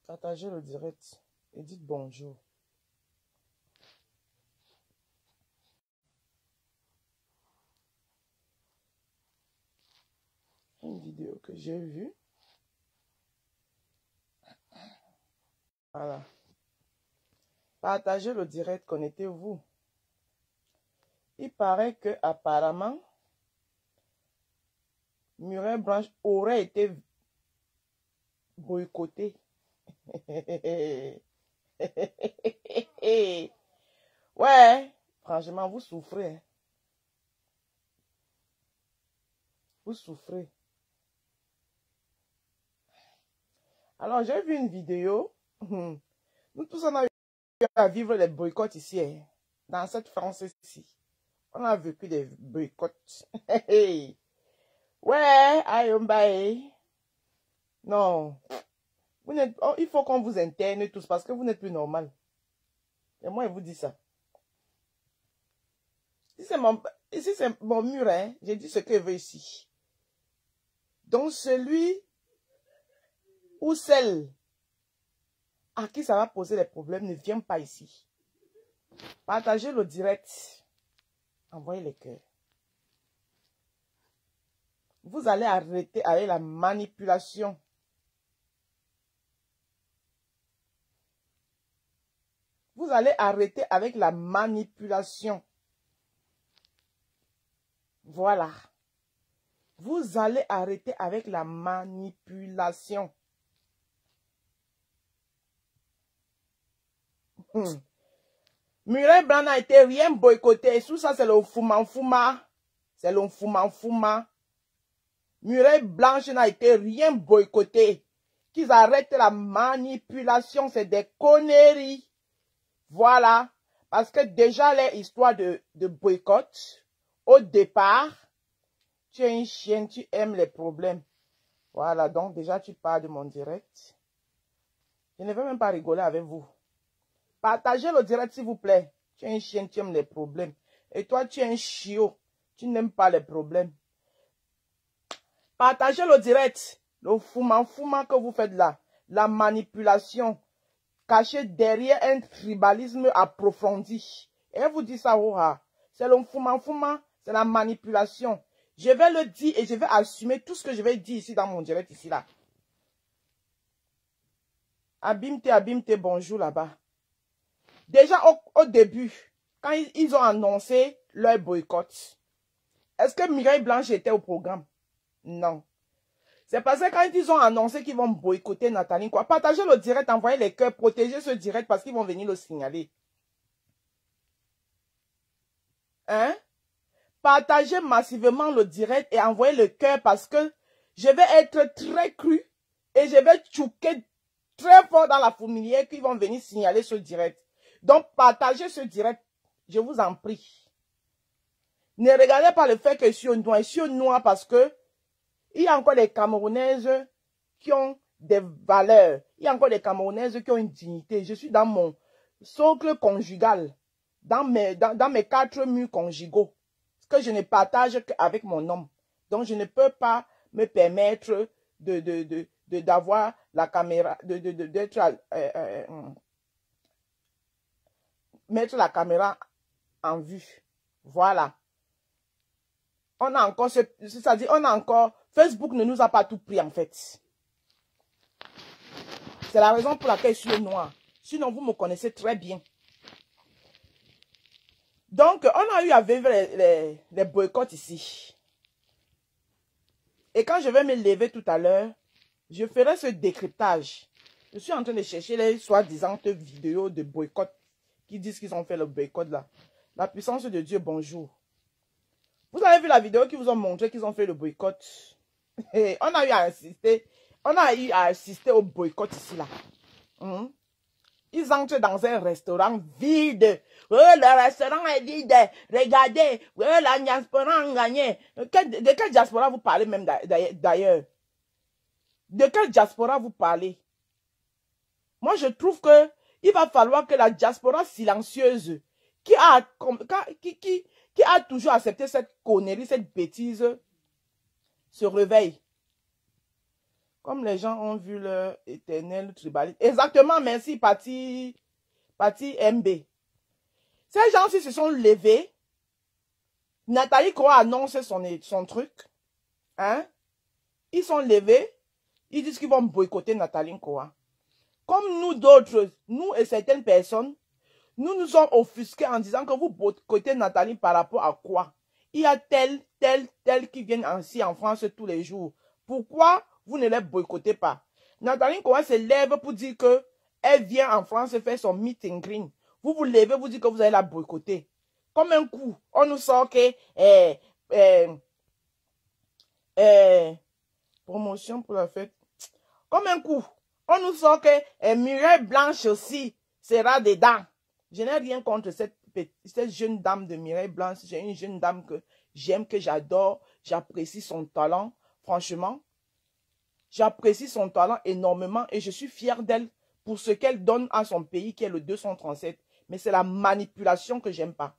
Partagez le direct et dites bonjour. Une vidéo que j'ai vue. Voilà. Partagez le direct, connectez-vous. Il paraît que apparemment, Murray Blanche aurait été boycotté. Ouais, franchement, vous souffrez. Vous souffrez. Alors, j'ai vu une vidéo. Nous tous, on a eu à vivre les boycotts ici, hein, dans cette France-ci. On a vécu des boycotts. Ouais, aïe, non. Oh, il faut qu'on vous interne tous parce que vous n'êtes plus normal. Et moi, je vous dis ça. Ici, c'est mon mur, hein. J'ai dit ce que je veux ici. Donc, celui ou celle à qui ça va poser les problèmes ne vient pas ici. Partagez le direct. Envoyez les cœurs. Vous allez arrêter avec la manipulation. Vous allez arrêter avec la manipulation. Voilà. Vous allez arrêter avec la manipulation. Murray Blanc n'a été rien boycotté. Sous ça, c'est le Fouma. C'est le Fouma. Murray Blanche n'a été rien boycotté. Qu'ils arrêtent la manipulation, c'est des conneries. Voilà. Parce que déjà, les histoires de boycott, au départ, tu es une chienne, tu aimes les problèmes. Voilà, donc déjà, tu parles de mon direct. Je ne veux même pas rigoler avec vous. Partagez le direct, s'il vous plaît. Tu es une chienne, tu aimes les problèmes. Et toi, tu es un chiot. Tu n'aimes pas les problèmes. Partagez le direct. Le fouma que vous faites là. La manipulation. Cachée derrière un tribalisme approfondi. Et elle vous dit ça, c'est le fouma, c'est la manipulation. Je vais le dire et je vais assumer tout ce que je vais dire ici dans mon direct, ici là. Abimte, bonjour là-bas. Déjà au début, quand ils ont annoncé leur boycott, est-ce que Mireille Blanche était au programme? Non. C'est parce que quand ils ont annoncé qu'ils vont boycotter Nathalie, quoi, partagez le direct, envoyez les cœurs, protégez ce direct parce qu'ils vont venir le signaler. Hein? Partagez massivement le direct et envoyez le cœur parce que je vais être très cru et je vais choquer très fort dans la fourmilière qu'ils vont venir signaler ce direct. Donc, partagez ce direct, je vous en prie. Ne regardez pas le fait que je suis noir parce que il y a encore des Camerounaises qui ont des valeurs. Il y a encore des Camerounaises qui ont une dignité. Je suis dans mon socle conjugal, dans mes 4 murs conjugaux, ce que je ne partage qu'avec mon homme. Donc, je ne peux pas me permettre d'avoir la caméra, mettre la caméra en vue. Voilà. On a encore, c'est-à-dire, on a encore, Facebook ne nous a pas tout pris en fait. C'est la raison pour laquelle je suis noire. Sinon, vous me connaissez très bien. Donc, on a eu à vivre les boycotts ici. Et quand je vais me lever tout à l'heure, je ferai ce décryptage. Je suis en train de chercher les soi-disant vidéos de boycott qui disent qu'ils ont fait le boycott là. La puissance de Dieu, bonjour. Vous avez vu la vidéo qui vous ont montré qu'ils ont fait le boycott. Et on a eu à assister au boycott ici là. Ils entrent dans un restaurant vide. Oh, le restaurant est vide. Regardez. Oh, la diaspora a gagné. De quelle diaspora vous parlez même d'ailleurs? De quelle diaspora vous parlez? Moi, je trouve que il va falloir que la diaspora silencieuse qui a toujours accepté cette connerie, cette bêtise, se réveille. Comme les gens ont vu leur éternel tribalisme. Exactement, merci, Parti MB. Ces gens-ci se sont levés. Nathalie Koa annonce son truc. Hein? Ils sont levés. Ils disent qu'ils vont boycotter Nathalie Koa. Comme nous d'autres, nous et certaines personnes, nous nous sommes offusqués en disant que vous boycottez Nathalie par rapport à quoi? Il y a tel qui viennent ainsi en France tous les jours. Pourquoi vous ne les boycottez pas? Nathalie Koa se lève pour dire que elle vient en France faire son meet and greet. Vous vous levez, vous dites que vous allez la boycotter. Comme un coup, on nous sort que promotion pour la fête. Comme un coup, on nous sort que Mireille Blanche aussi sera dedans. Je n'ai rien contre cette jeune dame de Mireille Blanche. J'ai une jeune dame que j'aime, que j'adore. J'apprécie son talent, franchement. J'apprécie son talent énormément et je suis fière d'elle pour ce qu'elle donne à son pays qui est le 237. Mais c'est la manipulation que j'aime pas.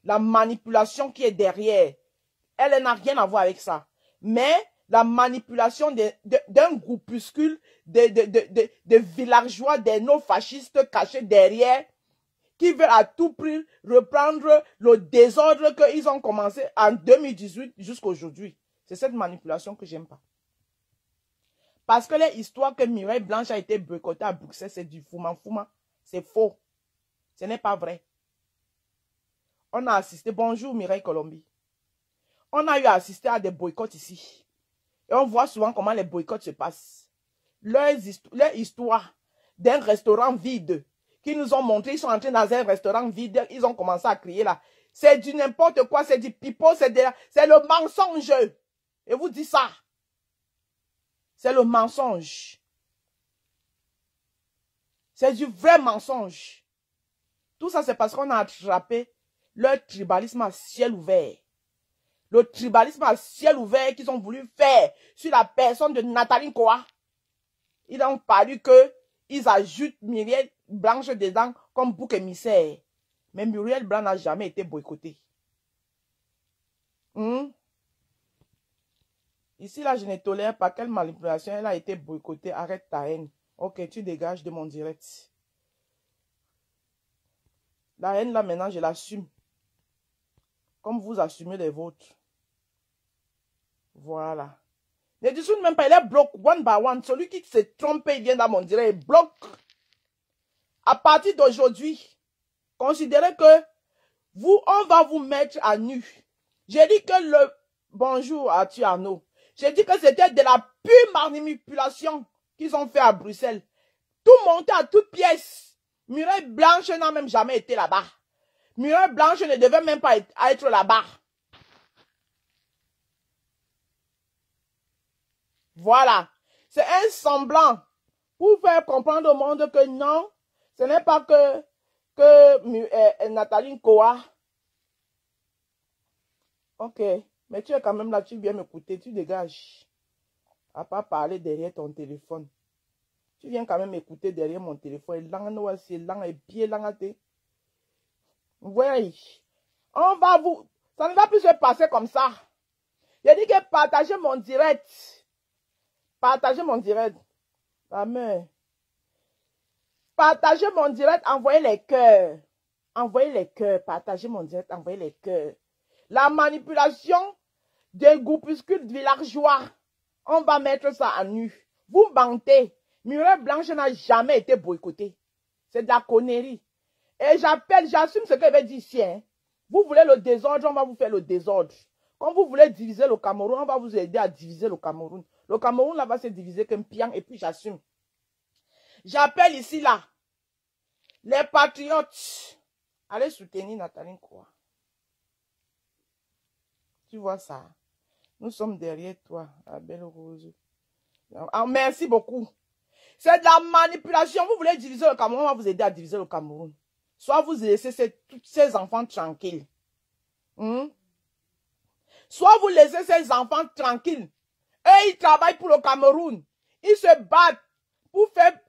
La manipulation qui est derrière. Elle n'a rien à voir avec ça. Mais la manipulation d'un groupuscule de villageois, des néo-fascistes cachés derrière, qui veulent à tout prix reprendre le désordre qu'ils ont commencé en 2018 jusqu'à aujourd'hui. C'est cette manipulation que j'aime pas. Parce que les histoires que Mireille Blanche a été boycottée à Bruxelles, c'est du fouma-fouma. C'est faux. Ce n'est pas vrai. On a assisté, bonjour Mireille Colombie. On a eu à assister à des boycotts ici. Et on voit souvent comment les boycotts se passent. Leur histoire d'un restaurant vide qu'ils nous ont montré, ils sont entrés dans un restaurant vide, ils ont commencé à crier là. C'est du n'importe quoi, c'est du pipeau, c'est le mensonge. Et vous dites ça. C'est le mensonge. C'est du vrai mensonge. Tout ça, c'est parce qu'on a attrapé leur tribalisme à ciel ouvert. Le tribalisme à ciel ouvert qu'ils ont voulu faire sur la personne de Nathalie Koa. Ils ont paru qu'ils ajoutent Muriel Blanche dedans comme bouc émissaire. Mais Muriel Blanche n'a jamais été boycottée. Ici, là, je ne tolère pas quelle manipulation. Elle a été boycottée. Arrête ta haine. Ok, tu dégages de mon direct. La haine, là, maintenant, je l'assume. Comme vous assumez les vôtres. Voilà. Ne discute même pas, il est bloqué one by one. Celui qui s'est trompé, il vient dans mon direct, il bloque. À partir d'aujourd'hui, considérez que on va vous mettre à nu. J'ai dit que bonjour à Arnaud. J'ai dit que c'était de la pure manipulation qu'ils ont fait à Bruxelles. Tout monté à toute pièce. Mireille Blanche n'a même jamais été là-bas. Mireille Blanche ne devait même pas être là-bas. Voilà. C'est un semblant pour faire comprendre au monde que non, ce n'est pas que Nathalie Koa. Ok. Mais tu es quand même là, tu viens m'écouter, tu dégages. À pas parler derrière ton téléphone. Tu viens quand même écouter derrière mon téléphone. Oui. On va vous... Ça ne va plus se passer comme ça. J'ai dit que partagez mon direct. Partagez mon direct. La mère. Partagez mon direct, envoyez les cœurs. Envoyez les cœurs. Partagez mon direct, envoyez les cœurs. La manipulation des groupuscules villageois. On va mettre ça à nu. Vous mentez. Mireille Blanche n'a jamais été boycottée. C'est de la connerie. Et j'assume ce qu'elle veut dire ici. Hein. Vous voulez le désordre, on va vous faire le désordre. Quand vous voulez diviser le Cameroun, on va vous aider à diviser le Cameroun. Le Cameroun là va se diviser comme pian et puis j'assume. J'appelle ici là les patriotes. Allez soutenir Nathalie Koa. Tu vois ça? Nous sommes derrière toi, la belle rose. Ah, merci beaucoup. C'est de la manipulation. Vous voulez diviser le Cameroun, on va vous aider à diviser le Cameroun. Soit vous laissez tous ces enfants tranquilles. Soit vous laissez ces enfants tranquilles. Eux, ils travaillent pour le Cameroun. Ils se battent pour faire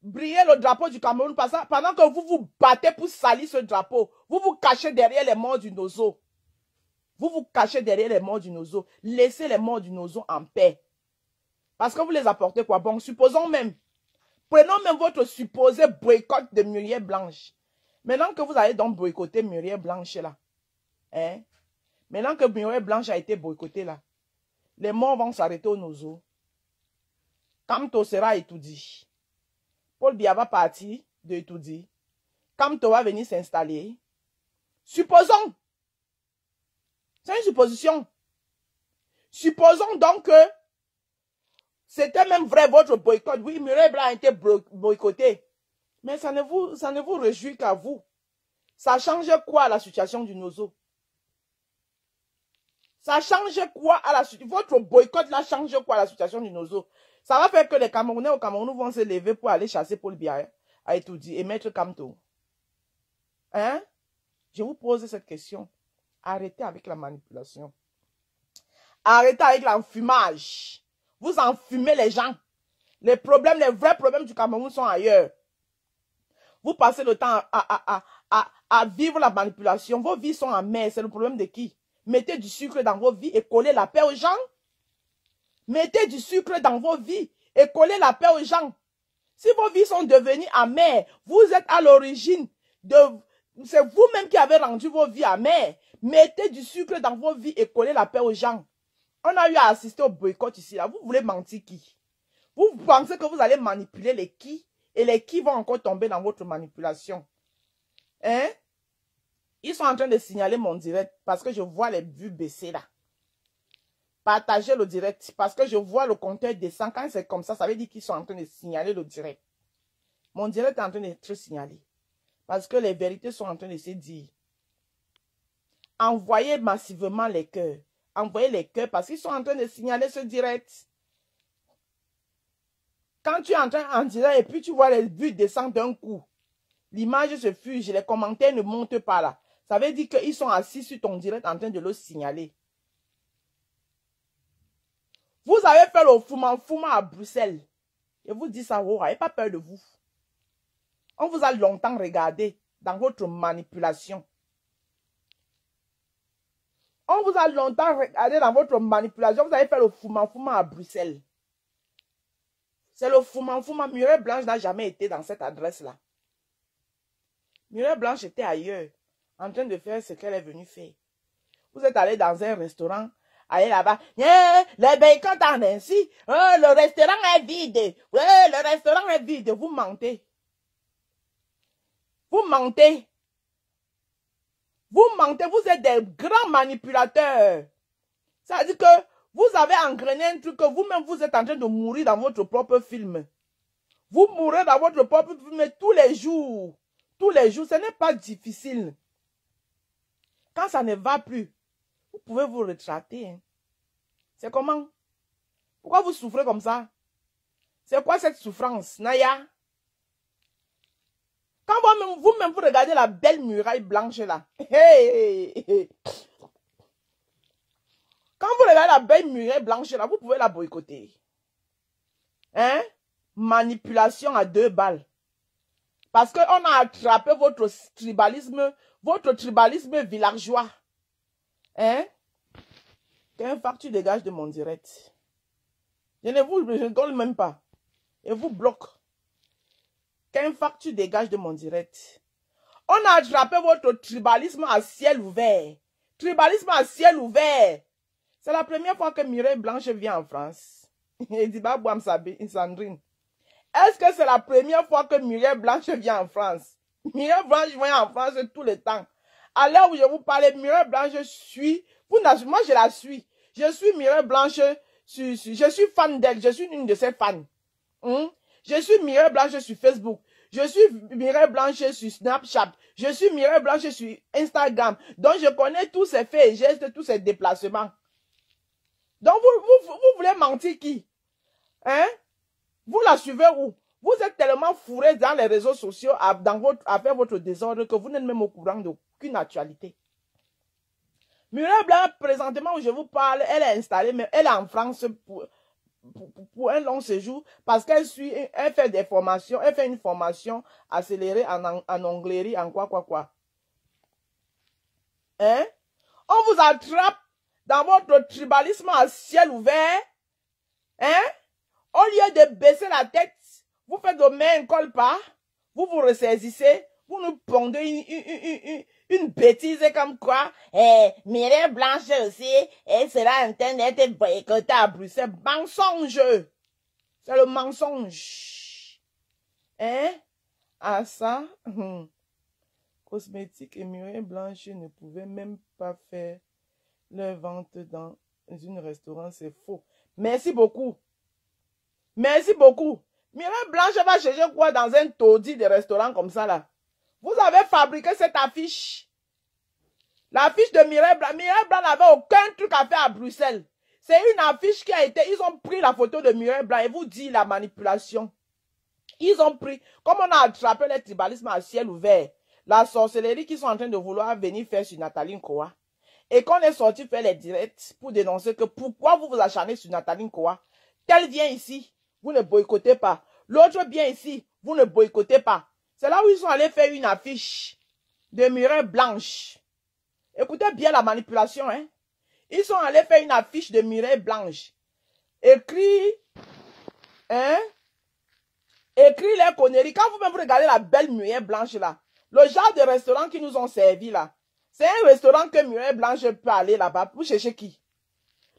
briller le drapeau du Cameroun. Pendant que vous vous battez pour salir ce drapeau, vous vous cachez derrière les morts du Nozo. Vous vous cachez derrière les morts du Nozo. Laissez les morts du Nozo en paix. Parce que vous les apportez quoi? Bon, supposons même. Prenons même votre supposé boycott de Muriel Blanche. Maintenant que vous allez donc boycotter Muriel Blanche là. Hein? Maintenant que Muriel Blanche a été boycottée là. Les morts vont s'arrêter au Nozo. Kamto sera étudié. Paul Biya va partir de étudier. Kamto va venir s'installer. Supposons. C'est une supposition. Supposons donc que c'était même vrai votre boycott. Oui, Muriel Blanc a été boycotté. Mais ça ne vous réjouit qu'à vous. Ça change quoi à la situation du Nozo? Ça change quoi à la situation? Votre boycott là change quoi à la situation du Nozo? Ça va faire que les Camerounais au Cameroun vont se lever pour aller chasser Paul Biya à étudier et mettre Kamto. Hein? Je vous pose cette question. Arrêtez avec la manipulation. Arrêtez avec l'enfumage. Vous enfumez les gens. Les problèmes, les vrais problèmes du Cameroun sont ailleurs. Vous passez le temps à vivre la manipulation. Vos vies sont amères. C'est le problème de qui? Mettez du sucre dans vos vies et collez la paix aux gens. Mettez du sucre dans vos vies et collez la paix aux gens. Si vos vies sont devenues amères, vous êtes à l'origine de... C'est vous-même qui avez rendu vos vies amères. Mettez du sucre dans vos vies et collez la paix aux gens. On a eu à assister au boycott ici. Là. Vous voulez mentir qui? Vous pensez que vous allez manipuler les qui? Et les qui vont encore tomber dans votre manipulation. Hein? Ils sont en train de signaler mon direct parce que je vois les vues baisser là. Partagez le direct parce que je vois le compteur descendre. Quand c'est comme ça veut dire qu'ils sont en train de signaler le direct. Mon direct est en train d'être signalé. Parce que les vérités sont en train de se dire. Envoyez massivement les cœurs. Envoyez les cœurs parce qu'ils sont en train de signaler ce direct. Quand tu es en train en direct et puis tu vois les vues descendre d'un coup, l'image se fuge, les commentaires ne montent pas là. Ça veut dire qu'ils sont assis sur ton direct en train de le signaler. Vous avez fait le fouma à Bruxelles. Et vous dites ça, vous n'avez pas peur de vous. On vous a longtemps regardé dans votre manipulation. On vous a longtemps regardé dans votre manipulation. Vous avez fait le fouma à Bruxelles. C'est le fouma. Muriel Blanche n'a jamais été dans cette adresse-là. Muriel Blanche était ailleurs, en train de faire ce qu'elle est venue faire. Vous êtes allé dans un restaurant, allez là-bas, le bacon en ainsi, le restaurant est vide, le restaurant est vide, vous mentez. Vous mentez. Vous mentez, vous êtes des grands manipulateurs. Ça veut dire que vous avez engrainé un truc que vous-même vous êtes en train de mourir dans votre propre film. Vous mourrez dans votre propre film tous les jours. Tous les jours, ce n'est pas difficile. Quand ça ne va plus, vous pouvez vous retrater. Hein. C'est comment? Pourquoi vous souffrez comme ça? C'est quoi cette souffrance, Naya? Quand vous-même vous regardez la belle muraille blanche là. Quand vous regardez la belle muraille blanche là, vous pouvez la boycotter. Hein? Manipulation à 2 balles. Parce qu'on a attrapé votre tribalisme villageois. Hein? Qu'un facture dégage de mon direct. Je ne donne même pas. Et vous bloque. Qu'un facture dégage de mon direct. On a attrapé votre tribalisme à ciel ouvert. Tribalisme à ciel ouvert. C'est la première fois que Mireille Blanche vient en France. Et dit, bah, Sandrine. Est-ce que c'est la première fois que Muriel Blanche vient en France? Muriel Blanche vient en France tout le temps. À l'heure où je vous parle, Muriel Blanche suit. Moi, je la suis. Je suis Muriel Blanche. Je suis fan d'elle. Je suis une de ses fans. Je suis Muriel Blanche sur Facebook. Je suis Muriel Blanche sur Snapchat. Je suis Muriel Blanche sur Instagram. Donc, je connais tous ses faits et gestes, tous ses déplacements. Donc, vous voulez mentir qui? Hein? Vous la suivez où? Vous êtes tellement fourré dans les réseaux sociaux à faire votre désordre que vous n'êtes même au courant d'aucune actualité. Muriel Blanc, présentement où je vous parle, elle est installée, mais elle est en France pour un long séjour parce qu'elle fait des formations, elle fait une formation accélérée en onglerie, en quoi. Hein? On vous attrape dans votre tribalisme à ciel ouvert. Hein? Au lieu de baisser la tête, vous faites de mains, un col pas, vous vous ressaisissez, vous nous pondez une bêtise comme quoi, Mireille Blanche aussi, elle sera en train d'être boycottée à Bruxelles. Mensonge! C'est le mensonge. Hein? À ça, Cosmétique et Mireille Blanche ne pouvaient même pas faire leur vente dans un restaurant, c'est faux. Merci beaucoup. Merci beaucoup. Mireille Blanche va chercher quoi dans un taudis de restaurant comme ça là? Vous avez fabriqué cette affiche. L'affiche de Mireille Blanche. Mireille Blanche n'avait aucun truc à faire à Bruxelles. C'est une affiche qui a été... Ils ont pris la photo de Mireille Blanche et vous dit la manipulation. Ils ont pris... Comme on a attrapé le tribalisme à ciel ouvert, la sorcellerie qu'ils sont en train de vouloir venir faire sur Nathalie Nkoa. Et qu'on est sorti faire les directs pour dénoncer que pourquoi vous vous acharnez sur Nathalie Nkoa. Tel vient ici, vous ne boycottez pas. L'autre vient ici, vous ne boycottez pas. C'est là où ils sont allés faire une affiche de Mireille Blanche. Écoutez bien la manipulation, hein. Ils sont allés faire une affiche de Mireille Blanche. Écrit, hein, écrit les conneries. Quand vous-même regardez la belle Mireille Blanche là, le genre de restaurant qui nous ont servi là, c'est un restaurant que Mireille Blanche peut aller là-bas pour chercher qui?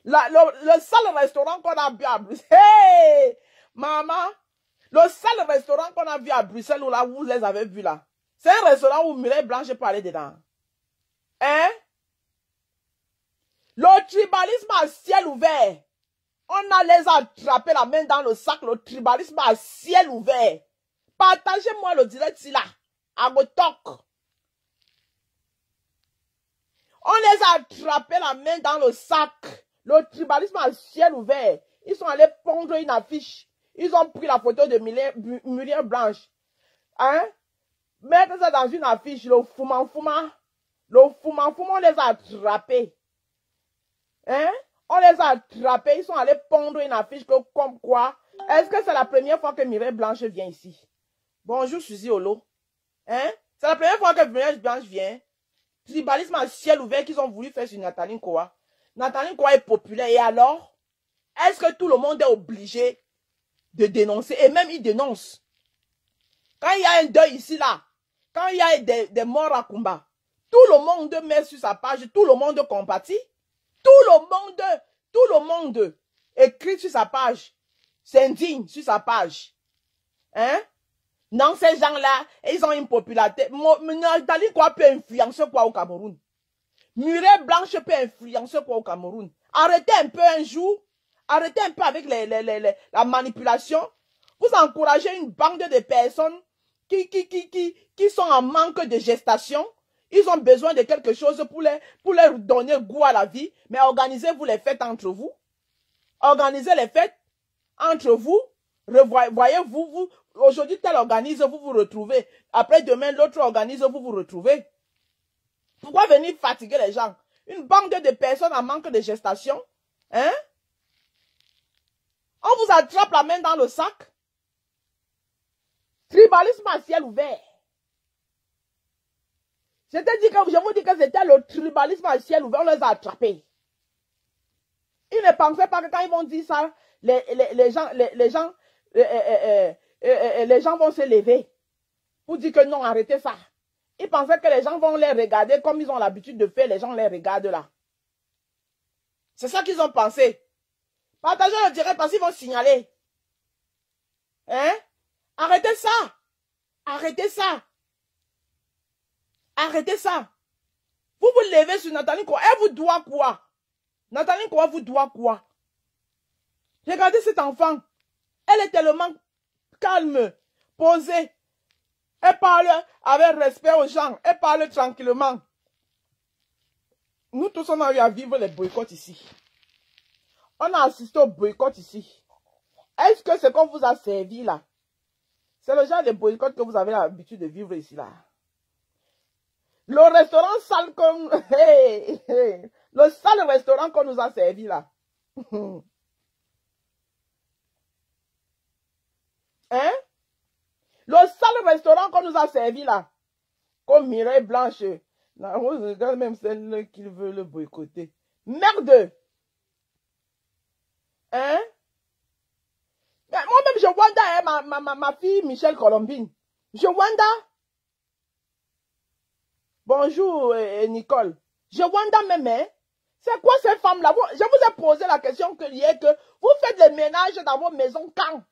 Le seul restaurant qu'on a vu à Bruxelles. Hey, maman, le seul restaurant qu'on a vu à Bruxelles où là, vous les avez vus là, c'est un restaurant où Mireille Blanche peut aller dedans. Hein? Le tribalisme à ciel ouvert. On a les attrapé la main dans le sac, le tribalisme à ciel ouvert. Partagez-moi le direct ici là. À Gotok. On les a attrapé la main dans le sac. Le tribalisme à ciel ouvert. Ils sont allés pondre une affiche. Ils ont pris la photo de Mireille Blanche. Hein? Mettre ça dans une affiche. Le fouma. Le fouma, on les a attrapés. Hein? On les a attrapés. Ils sont allés pondre une affiche que, comme quoi. Est-ce que c'est la première fois que Mireille Blanche vient ici? Bonjour, Suzy Olo. Hein? C'est la première fois que Mireille Blanche vient. Tribalisme à ciel ouvert qu'ils ont voulu faire sur Nathalie Nkoa. Nathalie Nkoa est populaire. Et alors? Est-ce que tout le monde est obligé de dénoncer? Et même ils dénoncent. Quand il y a un deuil ici, là, quand il y a des morts à combat, tout le monde met sur sa page, tout le monde compatit. Tout le monde écrit sur sa page, s'indigne sur sa page. Hein? Non, ces gens-là, ils ont une popularité. Nathalie Nkoa peut influencer quoi au Cameroun? Mireille Blanche peut influencer quoi au Cameroun? Arrêtez un peu un jour. Arrêtez un peu avec la manipulation. Vous encouragez une bande de personnes qui sont en manque de gestation. Ils ont besoin de quelque chose pour leur donner goût à la vie. Mais organisez-vous les fêtes entre vous. Organisez les fêtes entre vous. Voyez-vous, aujourd'hui, tel organise, vous vous retrouvez. Après, demain, l'autre organise, vous vous retrouvez. Pourquoi venir fatiguer les gens? Une bande de personnes en manque de gestation. Hein? On vous attrape la main dans le sac. Tribalisme à ciel ouvert. Je vous dis que c'était le tribalisme à ciel ouvert, on les a attrapés. Ils ne pensaient pas que quand ils vont dire ça, les gens vont se lever pour dire que non, arrêtez ça. Ils pensaient que les gens vont les regarder comme ils ont l'habitude de faire, les gens les regardent là. C'est ça qu'ils ont pensé. Partagez le direct parce qu'ils vont signaler. Hein? Arrêtez ça. Arrêtez ça. Arrêtez ça. Vous vous levez sur Nathalie Nkoa. Elle vous doit quoi? Nathalie Nkoa vous doit quoi? Regardez cet enfant. Elle est tellement calme, posée. Elle parle avec respect aux gens. Elle parle tranquillement. Nous tous, on a eu à vivre les boycotts ici. On a assisté au boycott ici. Est-ce que ce qu'on vous a servi là, c'est le genre de boycott que vous avez l'habitude de vivre ici là? Le restaurant sale comme... le sale restaurant qu'on nous a servi là. Hein? Le sale restaurant qu'on nous a servi là. Comme Mireille Blanche. La rose regarde même celle qui veut le boycotter. Merde! Hein? ma fille Michelle Colombine. Jowanda. Bonjour, Nicole. Jowanda même, hein? C'est quoi ces femmes-là? Je vous ai posé la question que hier que vous faites les ménages dans vos maisons quand?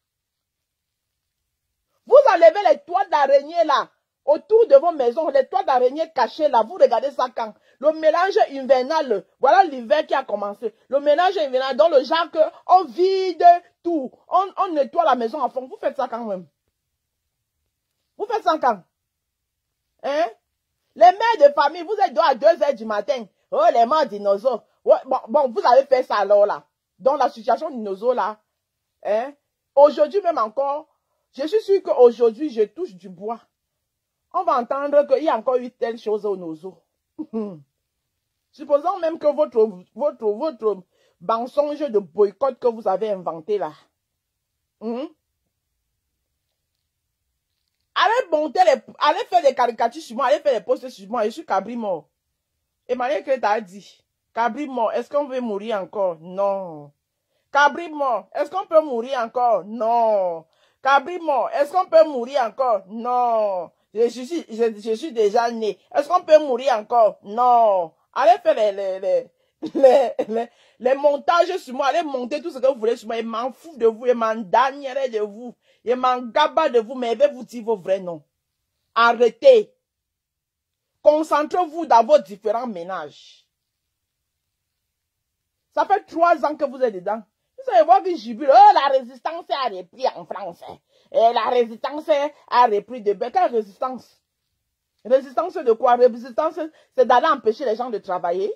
Vous enlevez les toits d'araignée là, autour de vos maisons, les toits d'araignée cachés là, vous regardez ça quand? Le mélange hivernal, voilà l'hiver qui a commencé. Le mélange hivernal, dans le genre qu'on vide tout, on nettoie la maison en fond. Vous faites ça quand même? Vous faites ça quand? Hein? Les mères de famille, vous êtes à 2 h du matin. Oh, les mères dinosaures. Ouais, bon, vous avez fait ça alors là. Dans la situation dinosaure là. Hein? Aujourd'hui même encore, je suis sûr qu'aujourd'hui, je touche du bois. On va entendre qu'il y a encore eu telle chose au nozo. Supposons même que votre mensonge de boycott que vous avez inventé là. Allez faire des caricatures sur moi, allez faire des posts sur moi. Je suis Cabri mort. Emmanuel Crête a dit, Cabri mort, est-ce qu'on veut mourir encore? Non. Cabri mort, est-ce qu'on peut mourir encore? Non. Cabri mort, est-ce qu'on peut mourir encore? Non. Je suis déjà né. Est-ce qu'on peut mourir encore? Non. Allez faire les montages sur moi. Allez monter tout ce que vous voulez sur moi. Je m'en fous de vous. Je m'en damnerai de vous. Je m'en gaba de vous. Mais je vais vous dire vos vrais noms. Arrêtez. Concentrez-vous dans vos différents ménages. Ça fait 3 ans que vous êtes dedans. Vous allez voir que jubile. Oh, la résistance a repris en France. Et la résistance a repris de... Quelle résistance? Résistance de quoi? Résistance, c'est d'aller empêcher les gens de travailler.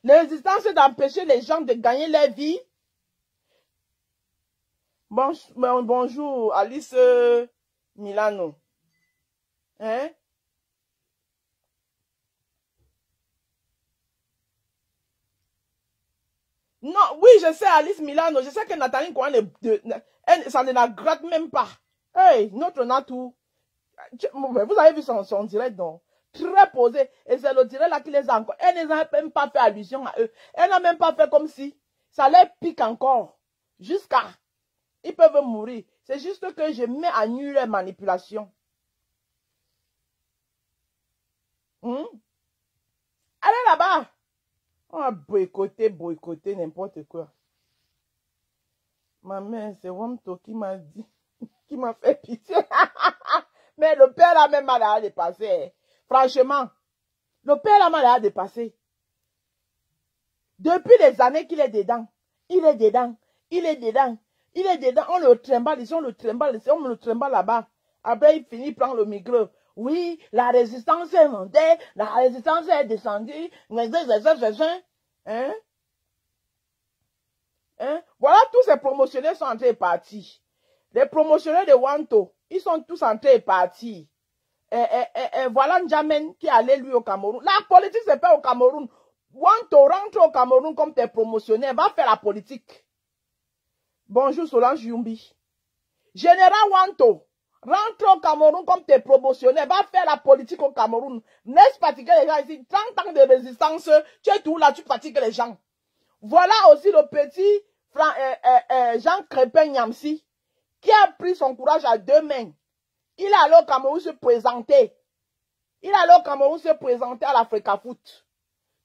La résistance, c'est d'empêcher les gens de gagner leur vie. Bonjour, Alice Milano. Hein? Non, oui, je sais Alice Milano. Je sais que Nathalie Kouane, ça ne la gratte même pas. Hey, notre Natou. Vous avez vu son direct, non? Très posé. Et c'est le direct là qui les a encore. Elle n'a même pas fait allusion à eux. Elle n'a même pas fait comme si ça les pique encore. Jusqu'à. Ils peuvent mourir. C'est juste que je mets à nu les manipulations. Allez là-bas. On a boycotté n'importe quoi. Ma mère, c'est Wamto qui m'a dit, qui m'a fait pitié. Mais le père là même m'a dépassé. Franchement, le père là m'a dépassé. Depuis les années qu'il est dedans, il est dedans, il est dedans, il est dedans. On le trimballe ici, on le trimballe ici, on le trimballe là-bas. Après, il finit, prendre le micro. Oui, la résistance est montée, la résistance est descendue. Hein? Hein? Voilà, tous ces promotionnaires sont entrés et partis. Les promotionnaires de Wanto, ils sont tous entrés et partis. Voilà N'Djamen qui allait lui au Cameroun. La politique, c'est pas au Cameroun. Wanto rentre au Cameroun comme tes promotionnaires. Va faire la politique. Bonjour Solange Yumbi. Général Wanto. Rentre au Cameroun comme tes promotionnaires. Va faire la politique au Cameroun. Laisse fatiguer les gens ici. 30 ans de résistance. Tu es tout là, tu fatigues les gens. Voilà aussi le petit Jean Crépin Nyamsi qui a pris son courage à 2 mains. Il est allé au Cameroun se présenter. Il est allé au Cameroun se présenter à l'Africa Foot.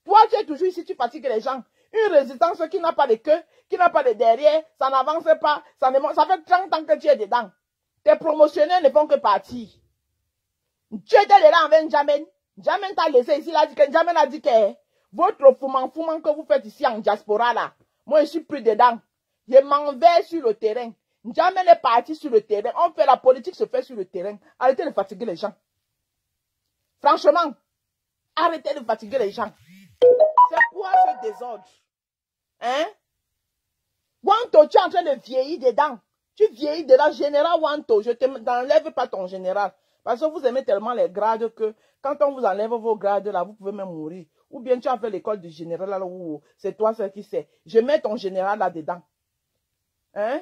Toi, tu es toujours ici, tu fatigues les gens. Une résistance qui n'a pas de queue, qui n'a pas de derrière, ça n'avance pas, ça fait 30 ans que tu es dedans. Tes promotionnaires ne font que partir. Tu étais dedans avec N'Djamen. N'Djamen t'a laissé ici, N'Djamen a dit que votre fouman que vous faites ici en diaspora là, moi je suis plus dedans. Je m'en vais sur le terrain. N'Djamen est parti sur le terrain. On fait la politique, se fait sur le terrain. Arrêtez de fatiguer les gens. Franchement, arrêtez de fatiguer les gens. C'est quoi ce désordre? Hein? Wanto, tu es en train de vieillir dedans. Tu vieillis dedans. Général Wanto, je ne t'enlève pas ton général. Parce que vous aimez tellement les grades que quand on vous enlève vos grades là, vous pouvez même mourir. Ou bien tu as fait l'école du général là où c'est toi seul qui sais. Je mets ton général là-dedans. Hein?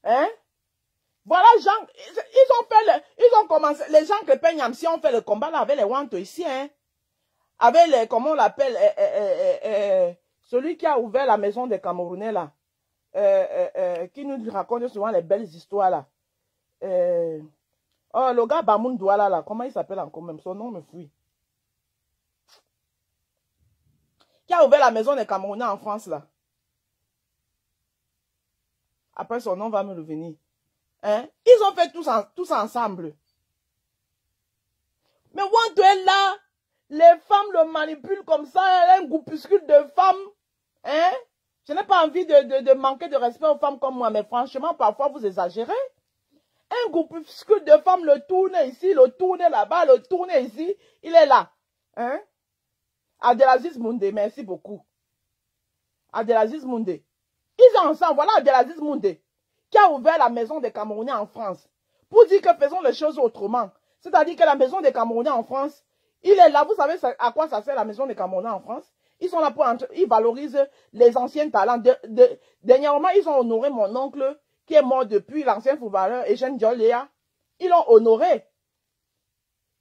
Hein? Voilà, Jean, ils ont commencé, les gens que peignent si on fait le combat là avec les Wanto ici, hein? Avec les, comment on l'appelle, celui qui a ouvert la maison des Camerounais là. qui nous raconte souvent les belles histoires là. Oh, le gars Bamoun Douala là, comment il s'appelle encore même? Son nom me fuit. Qui a ouvert la maison des Camerounais en France là. Après son nom va me revenir. Hein? Ils ont fait tous ensemble. Mais Wanto est là, les femmes le manipulent comme ça, un groupuscule de femmes. Hein? Je n'ai pas envie de manquer de respect aux femmes comme moi, mais franchement, parfois vous exagérez. Un groupuscule de femmes le tourne ici, le tourne là-bas, le tourne ici. Il est là. Hein? Abdelaziz Moundé, merci beaucoup. Abdelaziz Moundé. Ils sont ensemble. Voilà Abdelaziz Moundé qui a ouvert la maison des Camerounais en France pour dire que faisons les choses autrement. C'est-à-dire que la maison des Camerounais en France, il est là. Vous savez à quoi ça sert la maison des Camerounais en France? Ils sont là pour ils valorisent les anciens talents. Dernièrement, ils ont honoré mon oncle qui est mort depuis, l'ancien footballeur Eugène Dioléa. Ils l'ont honoré.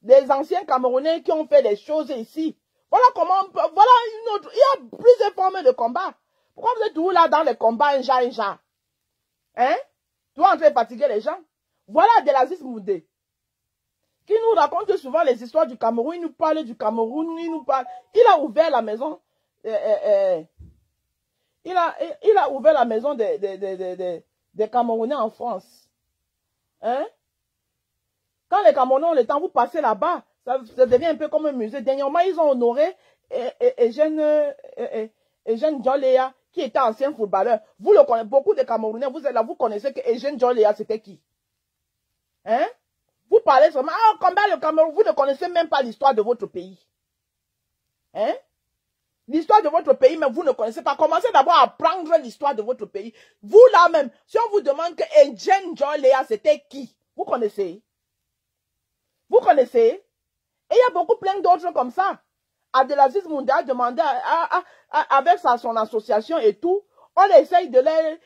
Des anciens Camerounais qui ont fait des choses ici. Voilà comment on peut, voilà une autre. Il y a plusieurs formes de combat. Pourquoi vous êtes toujours là dans les combats un jar? Hein? Tu vas en train de fatiguer les gens. Voilà Abdelaziz Moundé qui nous raconte souvent les histoires du Cameroun. Il nous parle du Cameroun, il a ouvert la maison. Il a ouvert la maison des Camerounais en France. Hein? Quand les Camerounais ont le temps, vous passez là-bas. Ça devient un peu comme un musée. Dernièrement, ils ont honoré Eugène Dioléa, qui était ancien footballeur. Vous le connaissez, beaucoup de Camerounais, vous êtes là, vous connaissez que Eugène Dioléa, c'était qui? Hein? Vous parlez seulement, ah, combat le Cameroun, vous ne connaissez même pas l'histoire de votre pays. Hein? L'histoire de votre pays, mais vous ne connaissez pas. Commencez d'abord à apprendre l'histoire de votre pays. Vous là même, si on vous demande que Eugène Dioléa, c'était qui? Vous connaissez? Vous connaissez? Et il y a beaucoup plein d'autres comme ça. Abdelaziz Moundé a demandé avec son association et tout, on essaye de les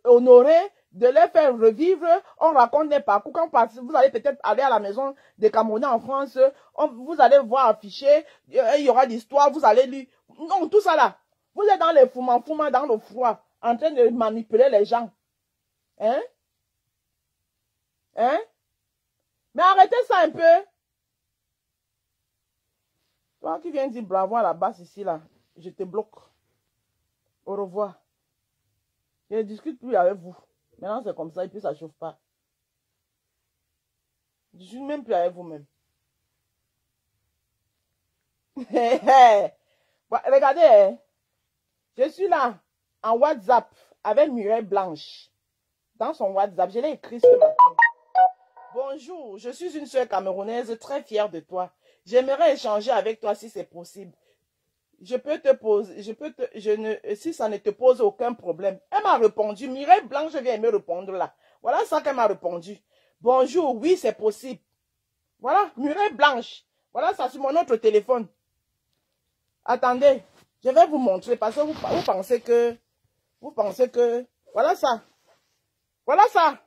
honorer, de les faire revivre. On raconte des parcours. Quand vous allez peut-être aller à la maison des Camerounais en France, vous allez voir affiché, il y aura l'histoire, vous allez lire. Non, tout ça là. Vous êtes dans les foumans, dans le froid, en train de manipuler les gens. Hein? Hein? Mais arrêtez ça un peu. Toi qui viens dire bravo à la base ici, là, je te bloque. Au revoir. Je ne discute plus avec vous. Maintenant, c'est comme ça, et puis ça ne chauffe pas. Je ne suis même plus avec vous-même. Regardez, hein. Je suis là, en WhatsApp, avec Mireille Blanche. Dans son WhatsApp, je l'ai écrit ce matin. Bonjour, je suis une sœur camerounaise très fière de toi. J'aimerais échanger avec toi si c'est possible. Si ça ne te pose aucun problème. Elle m'a répondu, Mireille Blanche vient me répondre là. Voilà ça qu'elle m'a répondu. Bonjour, oui, c'est possible. Voilà, Mireille Blanche. Voilà ça sur mon autre téléphone. Attendez, je vais vous montrer parce que vous pensez que, voilà ça. Voilà ça.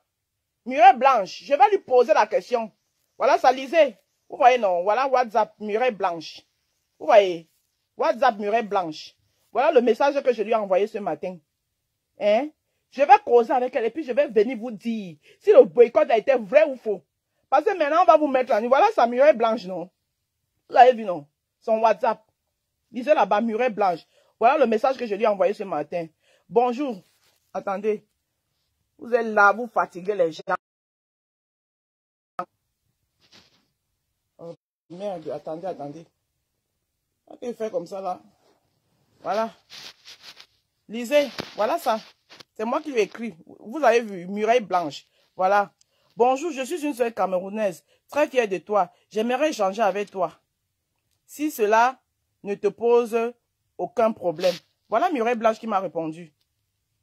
Mireille Blanche, je vais lui poser la question. Voilà ça, lisez. Vous voyez, non? Voilà WhatsApp, Mireille Blanche. Vous voyez? WhatsApp, Mireille Blanche. Voilà le message que je lui ai envoyé ce matin. Hein? Je vais causer avec elle et puis je vais venir vous dire si le boycott a été vrai ou faux. Parce que maintenant, on va vous mettre en ligne. Voilà ça, Mireille Blanche, non? Vous l'avez vu, non? Son WhatsApp. Lisez là-bas, Mireille Blanche. Voilà le message que je lui ai envoyé ce matin. Bonjour. Attendez. Vous êtes là, vous fatiguez les gens. Oh, merde, attendez. On peut faire comme ça là. Voilà. Lisez. Voilà ça. C'est moi qui l'ai écrit. Vous avez vu, Mireille Blanche. Voilà. Bonjour, je suis une sœur camerounaise. Très fière de toi. J'aimerais échanger avec toi. Si cela ne te pose aucun problème. Voilà Mireille Blanche qui m'a répondu.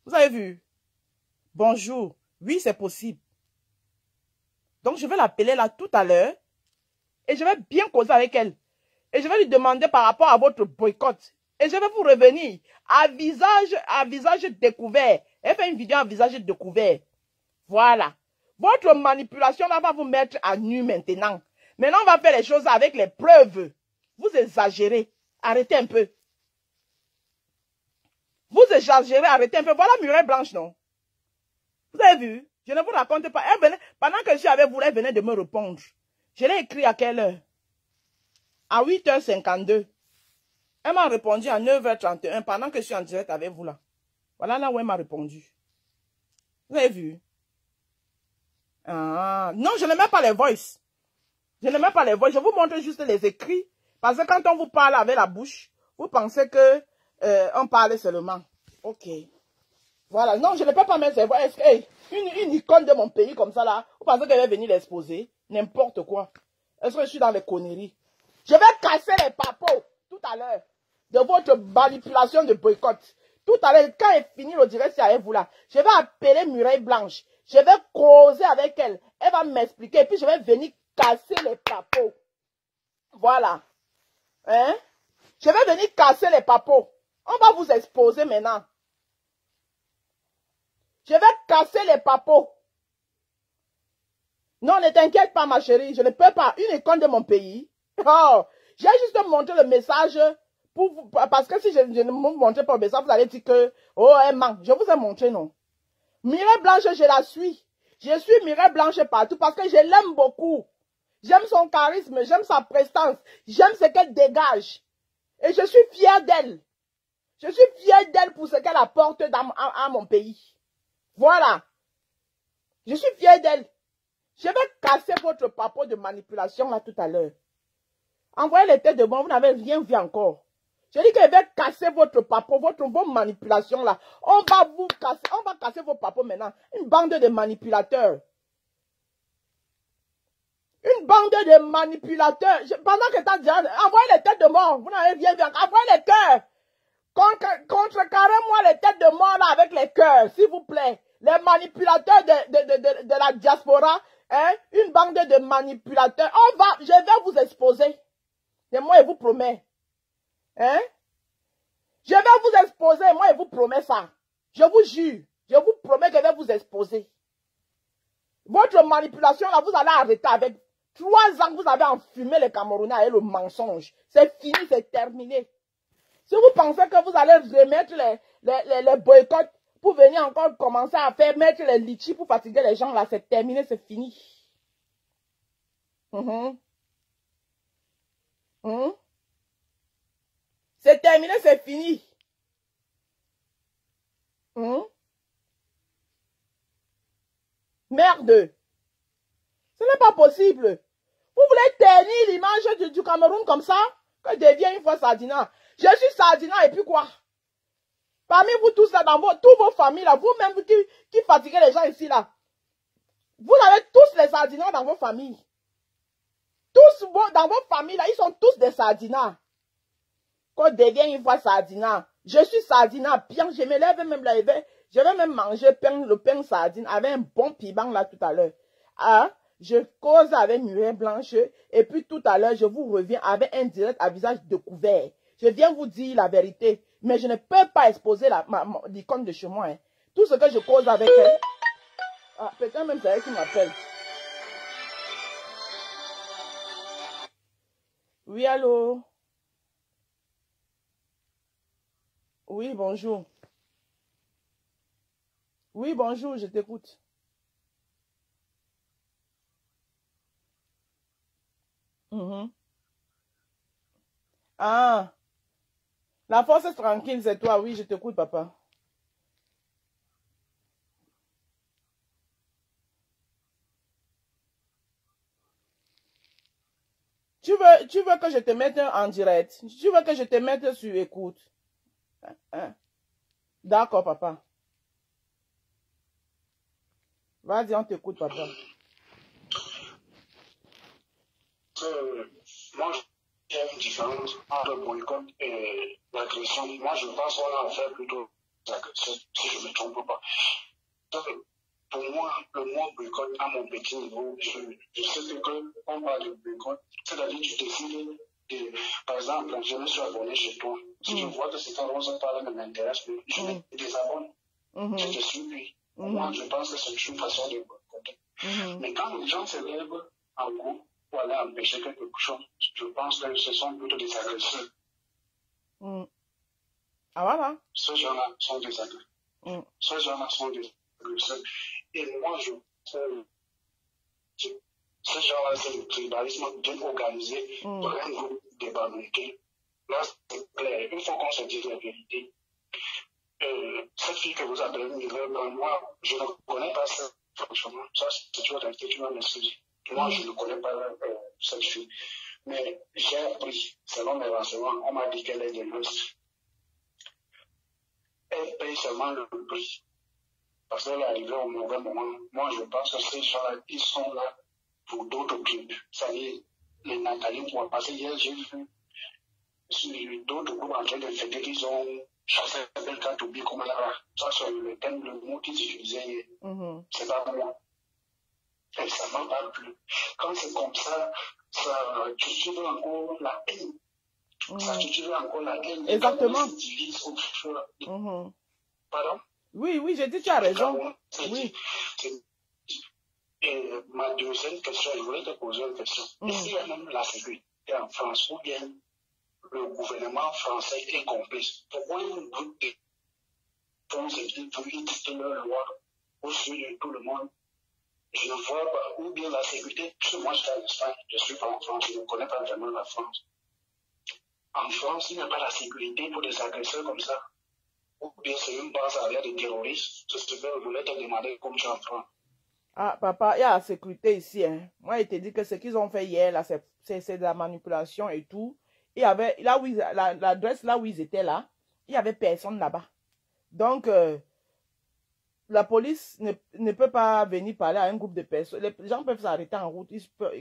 Vous avez vu? Bonjour. Oui, c'est possible. Donc, je vais l'appeler là tout à l'heure. Et je vais bien causer avec elle. Et je vais lui demander par rapport à votre boycott. Et je vais vous revenir à visage découvert. Elle fait une vidéo à visage découvert. Voilà. Votre manipulation là va vous mettre à nu maintenant. Maintenant, on va faire les choses avec les preuves. Vous exagérez. Arrêtez un peu. Vous exagérez, arrêtez un peu. Voilà Murée Blanche, non? Vous avez vu? Je ne vous raconte pas. Elle venait, pendant que je suis avec vous, elle venait de me répondre. Je l'ai écrit à quelle heure? À 8h52. Elle m'a répondu à 9h31 pendant que je suis en direct avec vous là. Voilà là où elle m'a répondu. Vous avez vu? Ah, non, je ne mets pas les voices. Je ne mets pas les voix, je vous montre juste les écrits. Parce que quand on vous parle avec la bouche, vous pensez que on parle seulement. Ok. Voilà. Non, je ne peux pas mettre ces voix. Hey, une icône de mon pays comme ça là, vous pensez qu'elle va venir l'exposer? N'importe quoi. Est-ce que je suis dans les conneries? Je vais casser les papos tout à l'heure de votre manipulation de boycott. Tout à l'heure, quand elle finit le direct, c'est avec vous là. Je vais appeler Murée Blanche. Je vais causer avec elle. Elle va m'expliquer. Et puis je vais venir casser les papos. Voilà. Hein? Je vais venir casser les papos. On va vous exposer maintenant. Je vais casser les papos. Non, ne t'inquiète pas, ma chérie. Je ne peux pas. Une icône de mon pays. Oh, j'ai juste montré le message pour vous. Parce que si je ne vous montre pas le message, vous allez dire que, oh, elle manque. Je vous ai montré, non? Murée Blanche, je la suis. Je suis Murée Blanche partout parce que je l'aime beaucoup. J'aime son charisme, j'aime sa prestance, j'aime ce qu'elle dégage. Et je suis fière d'elle. Je suis fière d'elle pour ce qu'elle apporte à mon pays. Voilà. Je suis fière d'elle. Je vais casser votre papo de manipulation là tout à l'heure. Envoyez les têtes de bon, vous n'avez rien vu encore. Je dis que je vais casser votre papo, vos manipulations là. On va vous casser, on va casser vos papos maintenant. Une bande de manipulateurs. Une bande de manipulateurs. Pendant que tu as dit, envoyez les têtes de mort. Vous n'avez rien vu. Envoyez les cœurs. Contrecarrez-moi les têtes de mort là avec les cœurs, s'il vous plaît. Les manipulateurs de la diaspora. Hein? Une bande de manipulateurs. Je vais vous exposer. Et moi, je vous promets. Hein? Je vais vous exposer. Moi, je vous promets ça. Je vous jure. Je vous promets que je vais vous exposer. Votre manipulation là, vous allez arrêter avec 3 ans que vous avez enfumé les Camerounais avec le mensonge. C'est fini, c'est terminé. Si vous pensez que vous allez remettre les boycotts pour venir encore commencer à faire mettre les litchis pour fatiguer les gens là, c'est terminé, c'est fini. C'est terminé, c'est fini. Merde. Ce n'est pas possible. Vous voulez ternir l'image du Cameroun comme ça? Que devient une fois Sardina. Je suis Sardina et puis quoi? Parmi vous tous là, dans toutes vos familles là, vous-même qui fatiguez les gens ici là. Vous avez tous les Sardinas dans vos familles. Tous dans vos familles là, ils sont tous des Sardinas. Qu'on devient une fois Sardina. Je suis Sardina, bien, je me lève même là, je vais même manger le pain sardine avec un bon piment là tout à l'heure. Ah, je cause avec Murée Blanche et puis tout à l'heure, je vous reviens avec un direct à visage découvert. Je viens vous dire la vérité, mais je ne peux pas exposer l'icône de chez moi. Hein. Tout ce que je cause avec elle, ah, peut-être même c'est elle qui m'appelle. Oui, allô? Oui, bonjour. Oui, bonjour, je t'écoute. Ah, la force est tranquille, c'est toi. Oui, je t'écoute, papa. Tu veux que je te mette en direct? Tu veux que je te mette sur écoute? Hein? D'accord, papa. Vas-y, on t'écoute, papa. Moi, j'ai une différence entre boycott et l'agression. Moi, je pense qu'on a affaire plutôt l'agression, si je ne me trompe pas. Pour moi, le mot boycott à mon petit niveau, je sais que on parle de boycott, c'est-à-dire tu décides de, par exemple, je me suis abonné chez toi. Si je vois que c'est un rose parle ne m'intéresse plus, je me désabonne. Je te suis plus. Moi, je pense que c'est une façon de boycotter. Mais quand les gens se lèvent en groupe pour aller empêcher quelque chose, je pense que ce sont plutôt des agresseurs. Ah, voilà. Ces gens-là sont des agresseurs. Ces gens-là sont des agresseurs. Et moi, ces gens-là, c'est le tribalisme bien organisé par un groupe débarqué. Là, c'est clair. Il faut qu'on se dise la vérité. Cette fille que vous appelez Mireille, moi, je ne connais pas ça, franchement. Ça, c'est une réalité, tu vas m'excuser. Moi, je ne connais pas cette fille. Mais j'ai appris, selon mes renseignements, on m'a dit qu'elle est dénonce. Elle paye seulement le prix. Parce qu'elle est arrivée au mauvais moment. Moi, je pense que ces gens-là, ils sont là pour d'autres trucs. C'est-à-dire, les Nathalie, pour passer hier, j'ai vu d'autres groupes en train de fêter qu'ils ont chassé Belka Tobi comme là. Ça, c'est le thème, le mot qu'ils utilisaient hier. C'est pas moi. Et ça ne m'a pas plu. Quand c'est comme ça cultive encore la haine. Ça cultive encore la haine. Exactement. Pardon? Oui, oui, j'ai dit, tu as raison. Oui. Et ma deuxième question, je voulais te poser une question. Est-ce qu'il y a même la sécurité en France ou bien le gouvernement français est complice? Pourquoi une groupe de France veut dicter leur loi au-dessus de tout le monde? Je ne vois pas. Ou bien la sécurité, parce que moi je suis en Espagne, je ne suis pas en France, je ne connais pas vraiment la France. En France, il n'y a pas la sécurité pour des agresseurs comme ça. Ou bien c'est une base arrière des terroristes. C'est ce que je voulais te demander comme tu en prends. Ah, papa, il y a la sécurité ici. Hein. Moi, il te dit que ce qu'ils ont fait hier, là, c'est de la manipulation et tout. Il y avait, là où l'adresse là où ils étaient là, il n'y avait personne là-bas. Donc, la police ne peut pas venir parler à un groupe de personnes. Les gens peuvent s'arrêter en route,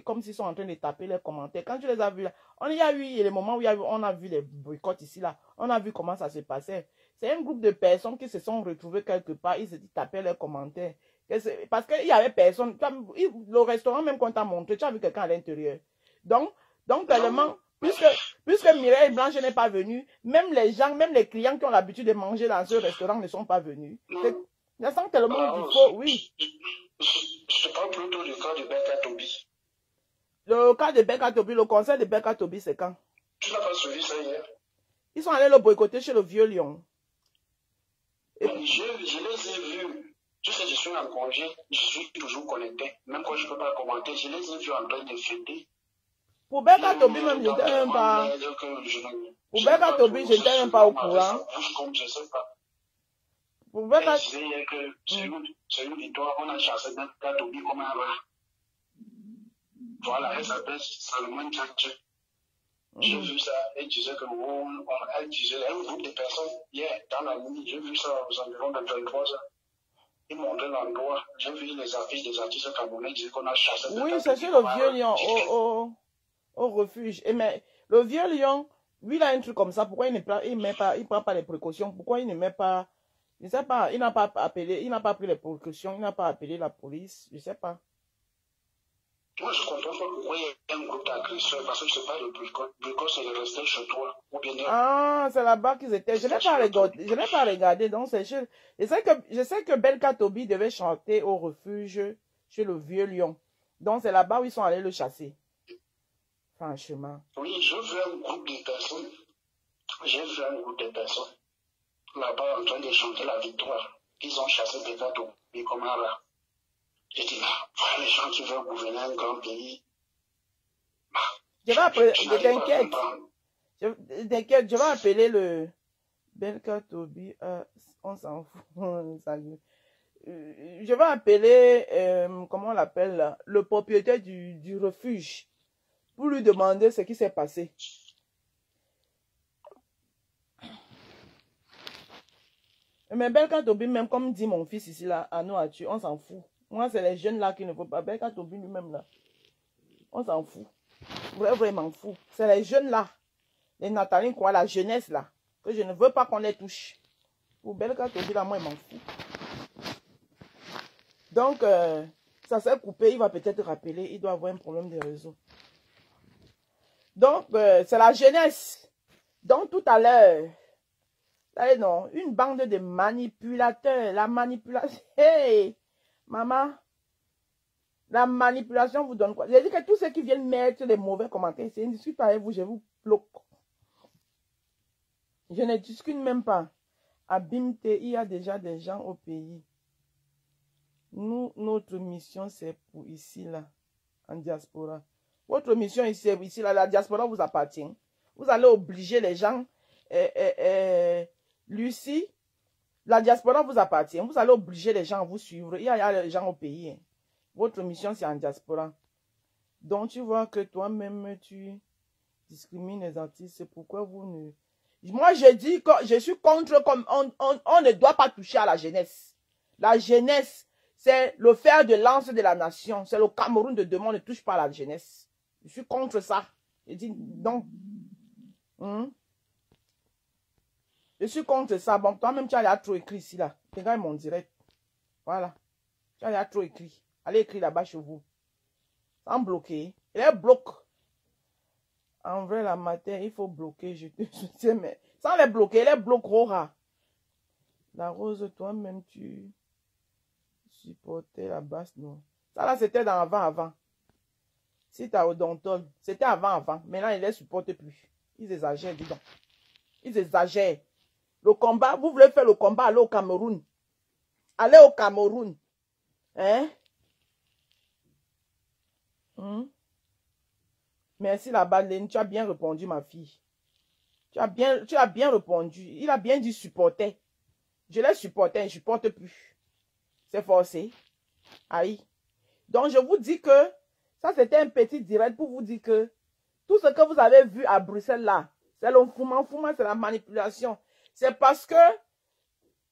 comme s'ils sont en train de taper les commentaires. Quand tu les as vus là, il y a eu les moments où on a vu les boycotts ici là. On a vu comment ça se passait. C'est un groupe de personnes qui se sont retrouvés quelque part. Ils se tapaient les commentaires. Parce qu'il n'y avait personne. Le restaurant, même quand tu as montré, tu as vu quelqu'un à l'intérieur. Donc tellement, puisque Mireille Blanche n'est pas venue, même les gens, même les clients qui ont l'habitude de manger dans ce restaurant ne sont pas venus. Je sens tellement qu'il faut, oui. Je parle plutôt du cas de Belka Tobi. Le cas de Belka Tobi, le concert de Belka Tobi, c'est quand? Tu n'as pas suivi ça hier? Ils sont allés le boycotter chez le Vieux Lion. Je les ai vus. Tu sais, je suis en congé, je suis toujours connecté. Même quand je ne peux pas commenter, je les ai vus en train de fêter. Pour Belka Tobi, même, je n'étais même pas. Pour Belka Tobi, je n'étais même pas au courant. Je ne sais pas. Pour Belka Tobi. Je disais que c'est une victoire, on a chassé Belka Tobi comme un rat. Voilà, elle s'appelle Salomon Tchatche. J'ai vu ça, elle disait que elle disait un groupe de personnes, hier, dans la nuit, j'ai vu ça aux environs de 23 ans. Ils montraient l'endroit, j'ai vu les affiches des artistes camerounais, ils disaient qu'on a chassé. Oui, c'est chez le Vieux Lion, au refuge. Mais le Vieux Lion, lui, il a un truc comme ça, pourquoi il prend pas les précautions? Pourquoi il ne met pas, je ne sais pas, il n'a pas appelé, il n'a pas pris les précautions, il n'a pas appelé la police, je ne sais pas. Moi, je ne comprends pas pourquoi il y a un groupe d'agresseurs, parce que ce n'est pas le boycott. Le boycott, c'est de rester chez toi. Ou bien ah, c'est là-bas qu'ils étaient. Je n'ai pas regardé. Donc, je sais que Belka Tobi devait chanter au refuge chez le Vieux Lion. Donc, c'est là-bas où ils sont allés le chasser. Franchement. Oui, j'ai vu un groupe de personnes. J'ai vu un groupe de personnes là-bas en train de chanter la victoire. Ils ont chassé Belka Tobi comme un rat. J'ai dit, voilà les gens qui veulent gouverner un grand pays. Je vais appeler, t'inquiète, je vais appeler le Belka Tobi, on s'en fout, je vais appeler, comment on l'appelle là, le propriétaire du refuge, pour lui demander ce qui s'est passé. Mais Belka Tobi, même comme dit mon fils ici là, à nous à tuer, on s'en fout. Moi, c'est les jeunes là qui ne veulent pas. Belka Tobi lui-même là, on s'en fout. Vraiment fou. C'est les jeunes là, les Nathalie, quoi, la jeunesse là, que je ne veux pas qu'on les touche. Pour Belka Tobi là, moi, il m'en fout. Donc, ça s'est coupé, il va peut-être rappeler, il doit avoir un problème de réseau. Donc, c'est la jeunesse. Donc, tout à l'heure, allez non, une bande de manipulateurs, la manipulation, hey, maman, la manipulation vous donne quoi? J'ai dit que tous ceux qui viennent mettre les mauvais commentaires, c'est une discute avec vous, je vous bloque. Je ne discute même pas. À Bimte, il y a déjà des gens au pays. Nous, notre mission, c'est pour ici, là, en diaspora. Votre mission ici, là, la diaspora vous appartient. Vous allez obliger les gens. Lucie, la diaspora vous appartient. Vous allez obliger les gens à vous suivre. Il y a les gens au pays. Hein. Votre mission, c'est en diaspora. Donc, tu vois que toi-même, tu discrimines les artistes. Pourquoi vous ne... Moi, je dis que je suis contre, comme on ne doit pas toucher à la jeunesse. La jeunesse, c'est le fer de lance de la nation. C'est le Cameroun de demain, on ne touche pas à la jeunesse. Je suis contre ça. Je dis non. Je suis contre ça. Bon, toi-même, tu as trop écrit ici, là. Regarde mon direct. Voilà. Tu as trop écrit. Allez écrire là-bas chez vous. Sans bloquer. Il est bloqué. En vrai, la matière, il faut bloquer. Je te soutiens, mais sans les bloquer, les bloquera. La rose, toi-même, tu supportais la basse, non. Ça, là, c'était dans avant. Si tu as odontol, c'était avant. Maintenant, ils ne les supportent plus. Ils exagèrent, dis donc. Ils exagèrent. Le combat, vous voulez faire le combat, allez au Cameroun. Allez au Cameroun. Hein? Merci la baleine, tu as bien répondu ma fille. Tu as bien répondu. Il a bien dit supporter. Je l'ai supporté, je ne supporte plus. C'est forcé. Aïe. Donc je vous dis que ça c'était un petit direct pour vous dire que tout ce que vous avez vu à Bruxelles là, c'est le fouman, c'est la manipulation. C'est parce que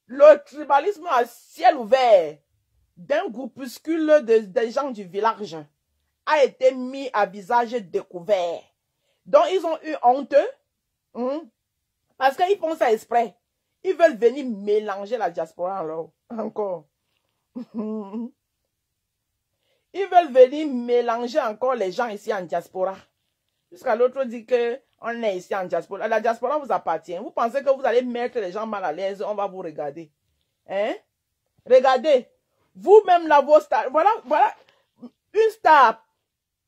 le tribalisme à ciel ouvert d'un groupuscule des gens du village a été mis à visage découvert. Donc, ils ont eu honte. Parce qu'ils font ça exprès. Ils veulent venir mélanger la diaspora alors. Encore. Ils veulent venir mélanger encore les gens ici en diaspora. Jusqu'à l'autre dit que on est ici en diaspora. La diaspora vous appartient. Vous pensez que vous allez mettre les gens mal à l'aise. On va vous regarder. Hein? Regardez. Vous-même là, vos stars. Voilà.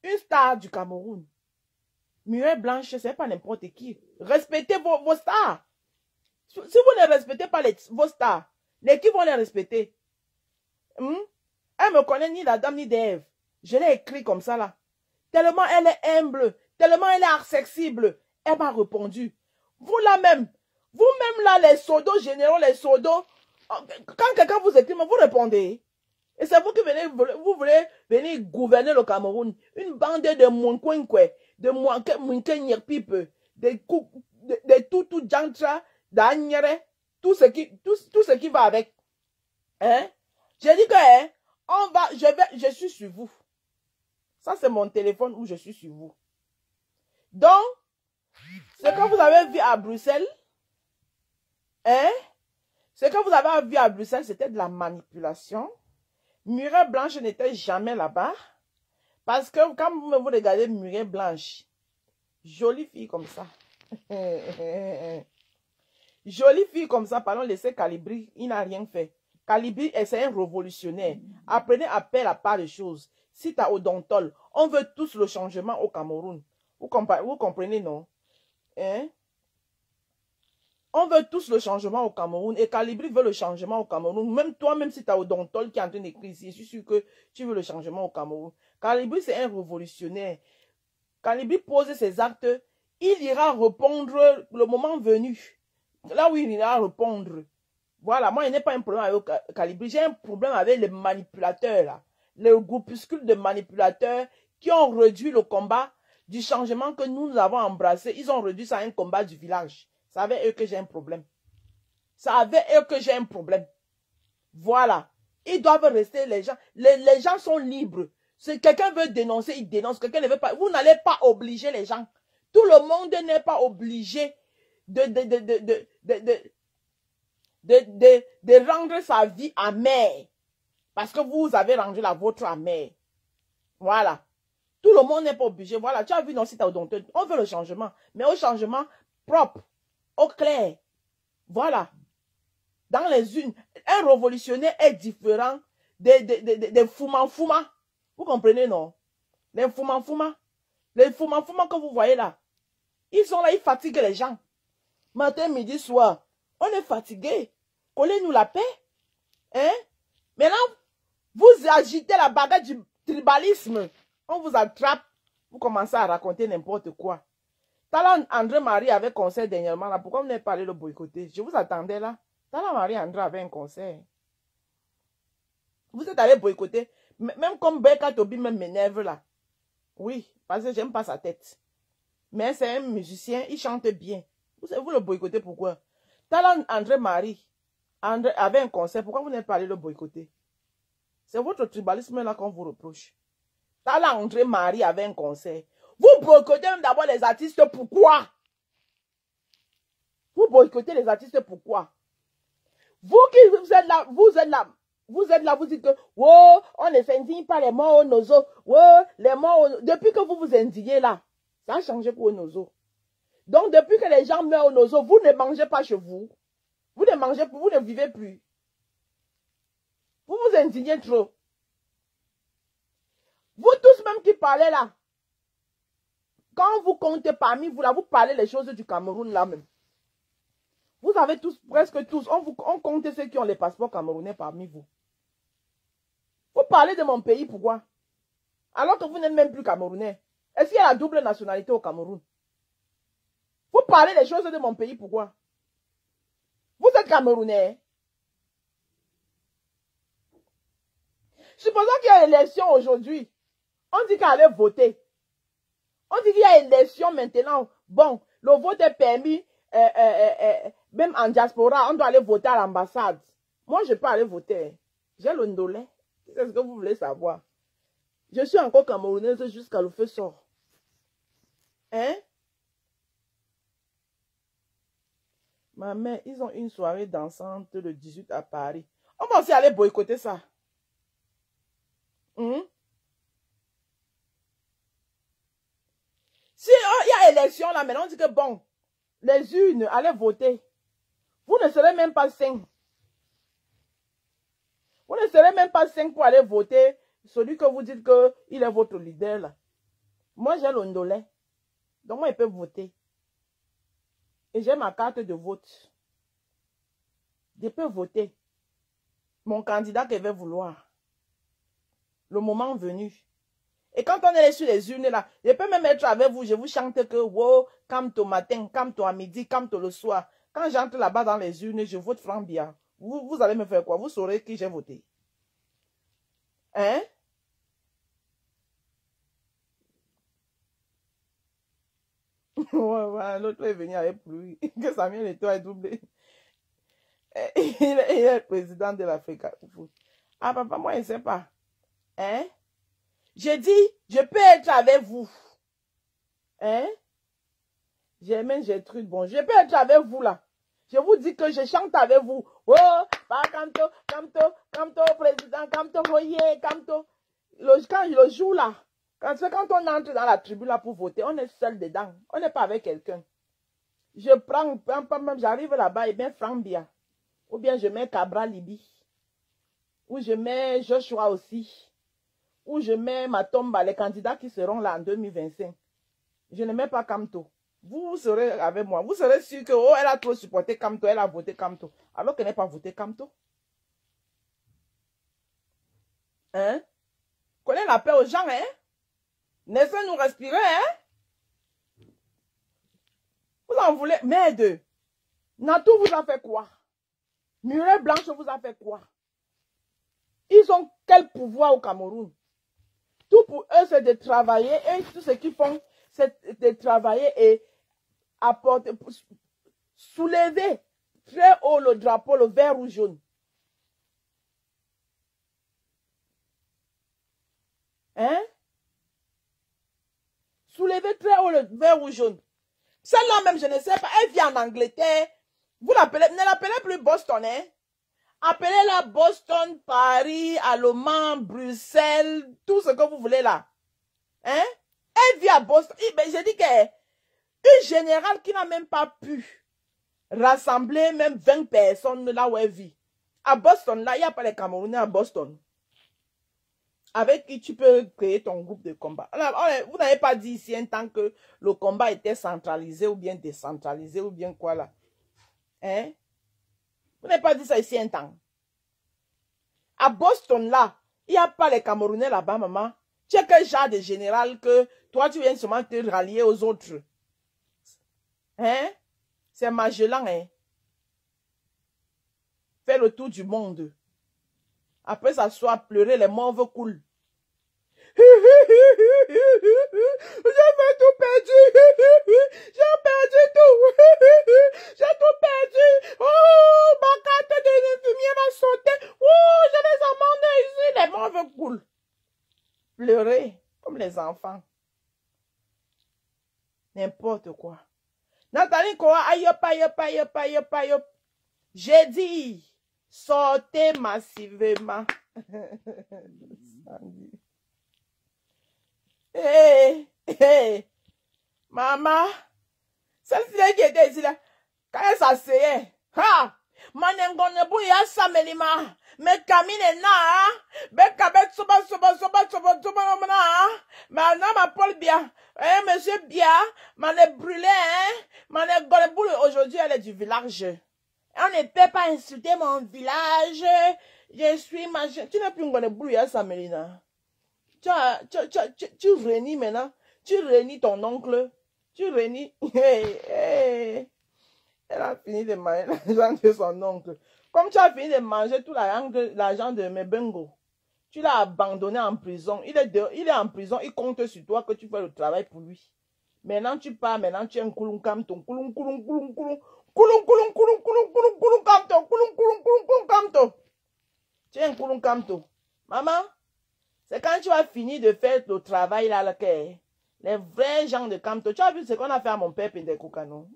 Une star du Cameroun. Mireille Blanche, c'est pas n'importe qui. Respectez vos stars. Si vous ne respectez pas vos stars, l'équipe vont les respecter. Elle me connaît ni la dame ni d'Ève. Je l'ai écrit comme ça là. Tellement elle est humble, tellement elle est accessible. Elle m'a répondu. Vous-même là, les sodos généraux, les sodos, quand quelqu'un vous écrit, vous répondez. Et c'est vous qui vous voulez venir gouverner le Cameroun. Une bande de mounkounkoué, de mounkounkoué-pipe, de tout jantra, d'agnyere, tout ce qui va avec. Hein? J'ai dit que, je suis sur vous. Ça, c'est mon téléphone où je suis sur vous. Donc, ce que vous avez vu à Bruxelles, ce que vous avez vu à Bruxelles, c'était de la manipulation. Mireille Blanche n'était jamais là-bas. Parce que quand vous regardez Mireille Blanche, jolie fille comme ça. Jolie fille comme ça, pardon, laissez Calibri, il n'a rien fait. Calibri, c'est un révolutionnaire. Apprenez à faire la part des choses. Si tu as odontol, on veut tous le changement au Cameroun. Vous comprenez, non? Hein? On veut tous le changement au Cameroun. Et Calibri veut le changement au Cameroun. Même toi, même si tu as odontol qui est en train d'écrire ici, je suis sûr que tu veux le changement au Cameroun. Calibri, c'est un révolutionnaire. Calibri pose ses actes. Il ira répondre le moment venu. Là où il ira répondre. Voilà, moi, il n'y a pas un problème avec Calibri. J'ai un problème avec les manipulateurs, là. Les groupuscules de manipulateurs qui ont réduit le combat du changement que nous avons embrassé. Ils ont réduit ça à un combat du village. C'est avec eux que j'ai un problème. C'est avec eux que j'ai un problème. Voilà. Ils doivent rester les gens. Les gens sont libres. Si quelqu'un veut dénoncer, il dénonce. Quelqu'un ne veut pas. Vous n'allez pas obliger les gens. Tout le monde n'est pas obligé de rendre sa vie amère. Parce que vous avez rendu la vôtre amère. Voilà. Tout le monde n'est pas obligé. Voilà. Tu as vu dans le site odontologue. On veut le changement. Mais au changement propre. Au clair. Voilà. Dans les unes. Un révolutionnaire est différent des fouman-fouma. Vous comprenez, non? Les fouman-fouma. Les fouman-fouma que vous voyez là. Ils sont là, ils fatiguent les gens. Matin, midi, soir. On est fatigué. Collez-nous la paix. Hein? Maintenant, vous agitez la bagarre du tribalisme. On vous attrape. Vous commencez à raconter n'importe quoi. Talent André-Marie avait concert dernièrement. Là. Pourquoi vous n'avez pas allé le boycotter? Je vous attendais là. Talent Marie-André avait un concert. Vous êtes allé boycotter. Même comme Beka Tobi m'énerve là. Oui, parce que j'aime pas sa tête. Mais c'est un musicien, il chante bien. Vous le boycottez pourquoi? Talent André-Marie avait un concert. Pourquoi vous n'êtes pas allé le boycotter? C'est votre tribalisme là qu'on vous reproche. Talent André-Marie avait un concert. Vous boycottez même d'abord les artistes, pourquoi? Vous boycottez les artistes, pourquoi? Vous qui vous êtes là, vous dites que, oh, on ne s'indigne pas les morts au nozo. Oh, les morts depuis que vous vous indignez là, ça a changé pour au nozo. Donc, depuis que les gens meurent au nozo, vous ne mangez pas chez vous. Vous ne mangez plus, vous ne vivez plus. Vous vous indignez trop. Vous tous même qui parlez là, quand vous comptez parmi vous là, vous parlez les choses du Cameroun là même. Vous avez tous, presque tous, on compte ceux qui ont les passeports camerounais parmi vous. Vous parlez de mon pays, pourquoi? Alors que vous n'êtes même plus camerounais. Est-ce qu'il y a la double nationalité au Cameroun? Vous parlez des choses de mon pays, pourquoi? Vous êtes camerounais. Supposons qu'il y a élection aujourd'hui. On dit qu'elle allait voter. On dit qu'il y a élection maintenant. Bon, le vote est permis. Même en diaspora, on doit aller voter à l'ambassade. Moi, je peux aller voter. J'ai le ndolé. C'est ce que vous voulez savoir. Je suis encore camerounaise jusqu'à le feu sort. Hein? Ma mère, ils ont une soirée dansante le 18 à Paris. On va aussi aller boycotter ça. Si il y a élection là, maintenant on dit que bon, les urnes, allez voter. Vous ne serez même pas 5. Vous ne serez même pas 5 pour aller voter celui que vous dites qu'il est votre leader là. Moi j'ai le ndolé. Donc moi je peux voter. Et j'ai ma carte de vote. Je peux voter. Mon candidat que je vais vouloir. Le moment venu. Et quand on est sur les urnes là, je peux même être avec vous, je vous chante que wow, camto matin, camto à midi, camto le soir. Quand j'entre là-bas dans les urnes, je vote Frambia. Vous allez me faire quoi? Vous saurez qui j'ai voté. Hein? Ouais, l'autre est venu avec pluie. Que Samuel et toi est doublé. Il est le président de l'Afrique. Ah papa, moi je ne sais pas. Hein? Je dis, je peux être avec vous. Hein? Germaine Gertrude, bon, je peux être avec vous là. Je vous dis que je chante avec vous. Oh, pas canto, canto, canto, président, canto, voyez, canto. Quand je le joue là, quand on entre dans la tribune là pour voter, on est seul dedans. On n'est pas avec quelqu'un. Je prends, j'arrive là-bas et bien Frambia. Ou bien je mets Cabral Libi. Ou je mets Joshua aussi. Ou je mets Matomba, les candidats qui seront là en 2025. Je ne mets pas Kamto. Vous serez avec moi. Vous serez sûr que, oh, elle a trop supporté Kamto, elle a voté Kamto. Alors qu'elle n'a pas voté Kamto. Hein? Connaissez la paix aux gens, hein? Laissez-nous respirer, hein? Vous en voulez? Merde! Natou vous a fait quoi? Muret Blanche vous a fait quoi? Ils ont quel pouvoir au Cameroun? Tout pour eux, c'est de travailler et tout ce qu'ils font, c'est de travailler et apporter, soulever très haut le drapeau, le vert ou jaune. Hein? Soulever très haut le vert ou jaune. Celle-là même, je ne sais pas, elle vient en Angleterre. Vous l'appelez, ne l'appelez plus Boston, hein? Appelez-la Boston, Paris, Allemagne, Bruxelles, tout ce que vous voulez là. Hein? Elle vit à Boston. Je dis qu'une générale qui n'a même pas pu rassembler même 20 personnes là où elle vit. À Boston, là, il n'y a pas les Camerounais à Boston. Avec qui tu peux créer ton groupe de combat. Alors, vous n'avez pas dit ici un temps que le combat était centralisé ou bien décentralisé ou bien quoi là. Hein? Vous n'avez pas dit ça ici un temps. À Boston, là, il n'y a pas les Camerounais là-bas, maman. Tu es quel genre de général que toi, tu viens seulement te rallier aux autres? Hein? C'est Magellan, hein? Faire le tour du monde. Après s'asseoir, pleurer, les morts coulent. J'ai tout perdu. J'ai perdu tout. J'ai tout perdu. Oh, ma carte de l'infirmière va sauter. Oh, j'ai les amendes ici. Les morts coulent. Pleurer comme les enfants. N'importe quoi. Nathalie quoi? Aïe, aïe, aïe, aïe, aïe. J'ai dit, sortez massivement. Hé, hé, maman, cette fille qui était ici là, quand elle s'asseyait, ha, manengone bouya samelima, mais camine na, bekabek soba, maintenant ma Paul bien, monsieur bien, m'en brûlé, m'en gole boule, aujourd'hui elle est du village. On ne peut pas insulter mon village, je suis machin, tu n'es plus ngone bouya samelina. Tu réunis maintenant. Tu réunis ton oncle. Tu réunis. Elle a fini de manger l'argent de son oncle. Comme tu as fini de manger tout l'argent de mes bengos, tu l'as abandonné en prison. Il est en prison. Il compte sur toi que tu fais le travail pour lui. Maintenant tu pars. Maintenant tu es un couloum camton. Couloum camton. Tu es un couloum camton. Maman. C'est quand tu as fini de faire le travail là, que les vrais gens de Camto, tu as vu ce qu'on a fait à mon père Pendekouka, non?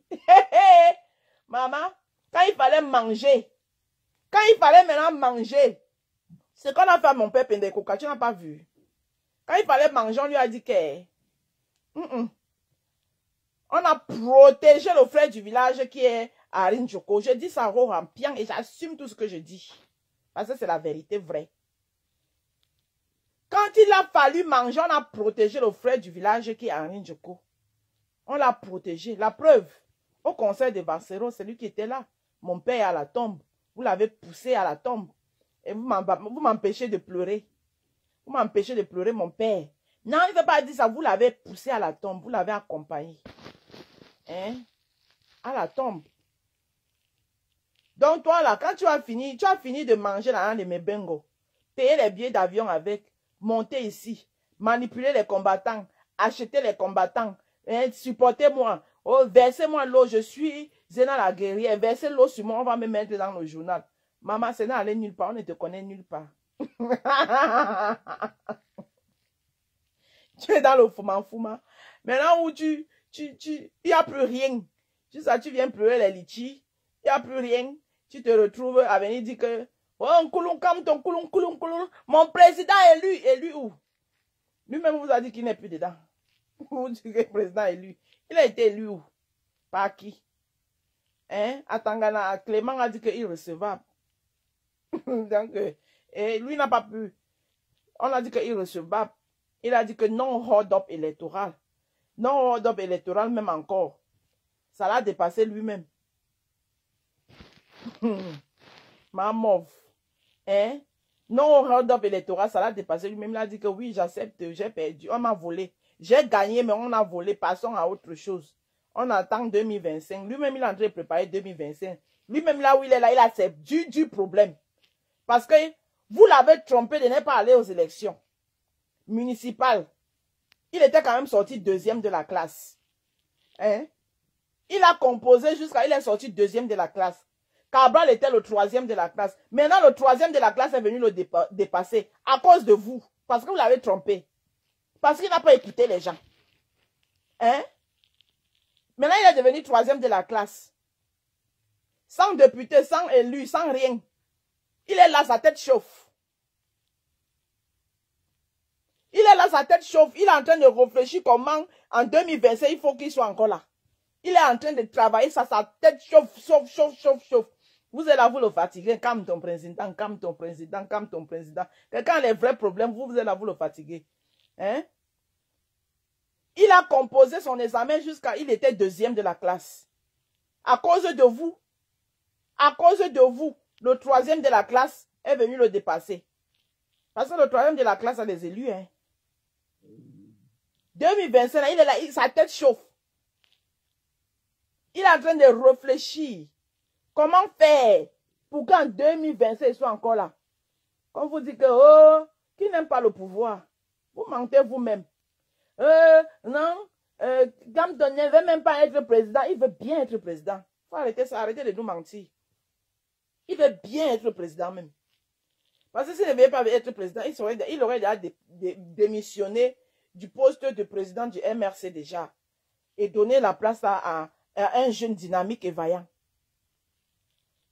Maman, quand il fallait manger, quand il fallait maintenant manger, ce qu'on a fait à mon père Pendekouka, tu n'as pas vu? Quand il fallait manger, on lui a dit que on a protégé le frère du village qui est Arin Joko. Je dis ça en rampiant et j'assume tout ce que je dis. Parce que c'est la vérité vraie. Quand il a fallu manger, on a protégé le frère du village qui est Henri Djoko. On l'a protégé. La preuve, au conseil de Barcero, c'est lui qui était là. Mon père est à la tombe. Vous l'avez poussé à la tombe. Et vous m'empêchez de pleurer. Vous m'empêchez de pleurer, mon père. Non, il ne veut pas dire ça. Vous l'avez poussé à la tombe. Vous l'avez accompagné. Hein? À la tombe. Donc, toi, là, quand tu as fini de manger l'argent de mes bengos, payer les billets d'avion avec, monter ici, manipuler les combattants, acheter les combattants, hein, supportez-moi, oh, versez-moi l'eau, je suis Zéna la guerrière, versez l'eau sur moi, on va me mettre dans le journal. Maman, c'est n'allé nulle part, on ne te connaît nulle part. Tu es dans le fouma. Maintenant où il n'y a plus rien. Tu viens pleurer les litchis, il n'y a plus rien. Tu te retrouves à venir dire que oh, mon président élu où? Lui-même vous a dit qu'il n'est plus dedans. Vous dites que le président élu. Il a été élu où? Par qui? Hein? À Tangana, Clément a dit qu'il est recevable. Donc, et lui n'a pas pu. On a dit qu'il est recevable. Il a dit que non hold-up électoral. Non hold-up électoral même encore. Ça l'a dépassé lui-même. Ma mauve. Hein? Non hold-up électoral, ça l'a dépassé lui-même. Il a dit que oui, j'accepte, j'ai perdu. On m'a volé. J'ai gagné, mais on a volé. Passons à autre chose. On attend 2025. Lui-même, il est en train de préparer 2025. Lui-même, là où il est là, il a du problème. Parce que vous l'avez trompé de ne pas aller aux élections municipales. Il était quand même sorti deuxième de la classe. Hein? Il a composé jusqu'à... Il est sorti deuxième de la classe. Cabral était le troisième de la classe. Maintenant, le troisième de la classe est venu le dépasser à cause de vous. Parce que vous l'avez trompé. Parce qu'il n'a pas écouté les gens. Hein? Maintenant, il est devenu troisième de la classe. Sans député, sans élu, sans rien. Il est là, sa tête chauffe. Il est là, sa tête chauffe. Il est en train de réfléchir comment, en 2025, il faut qu'il soit encore là. Il est en train de travailler, ça, sa tête chauffe. Vous êtes là, vous le fatiguez. Calme ton président, calme ton président, calme ton président. Et quand les vrais problèmes, vous êtes là, vous le fatiguez. Hein? Il a composé son examen jusqu'à... Il était deuxième de la classe. À cause de vous. À cause de vous, le troisième de la classe est venu le dépasser. Parce que le troisième de la classe a des élus. Hein. 2025, il est là, sa tête chauffe. Il est en train de réfléchir. Comment faire pour qu'en 2025, il soit encore là? Quand vous dites que, oh, qui n'aime pas le pouvoir? Vous mentez vous-même. Non, Gamton ne veut même pas être président. Il veut bien être président. Il faut arrêter ça, arrêtez de nous mentir. Il veut bien être président même. Parce que s'il ne veut pas être président, il aurait déjà démissionné du poste de président du MRC déjà. Et donné la place à un jeune dynamique et vaillant.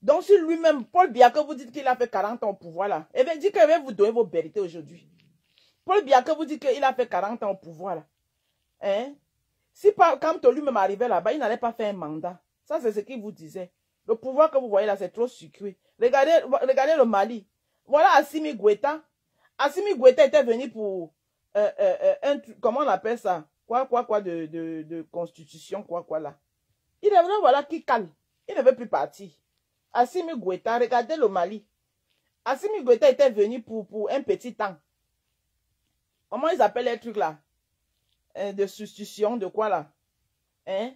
Donc si lui-même, Paul Biya, que vous dites qu'il a fait 40 ans au pouvoir là, eh bien, dit qu'il va vous donner vos vérités aujourd'hui. Paul Biya, que vous dites qu'il a fait 40 ans au pouvoir là. Hein? Si quand lui-même arrivait là-bas, il n'allait pas faire un mandat. Ça, c'est ce qu'il vous disait. Le pouvoir que vous voyez là, c'est trop sucré. Regardez le Mali. Voilà Assimi Goïta. Assimi Goïta était venu pour comment on appelle ça? Quoi de constitution, quoi là. Il est vraiment, voilà, qui cale. Il ne veut plus partir. Assimi Goïta, regardez le Mali. Assimi Goïta était venu pour un petit temps. Comment ils appellent les trucs là? De substitution, de quoi là? Hein?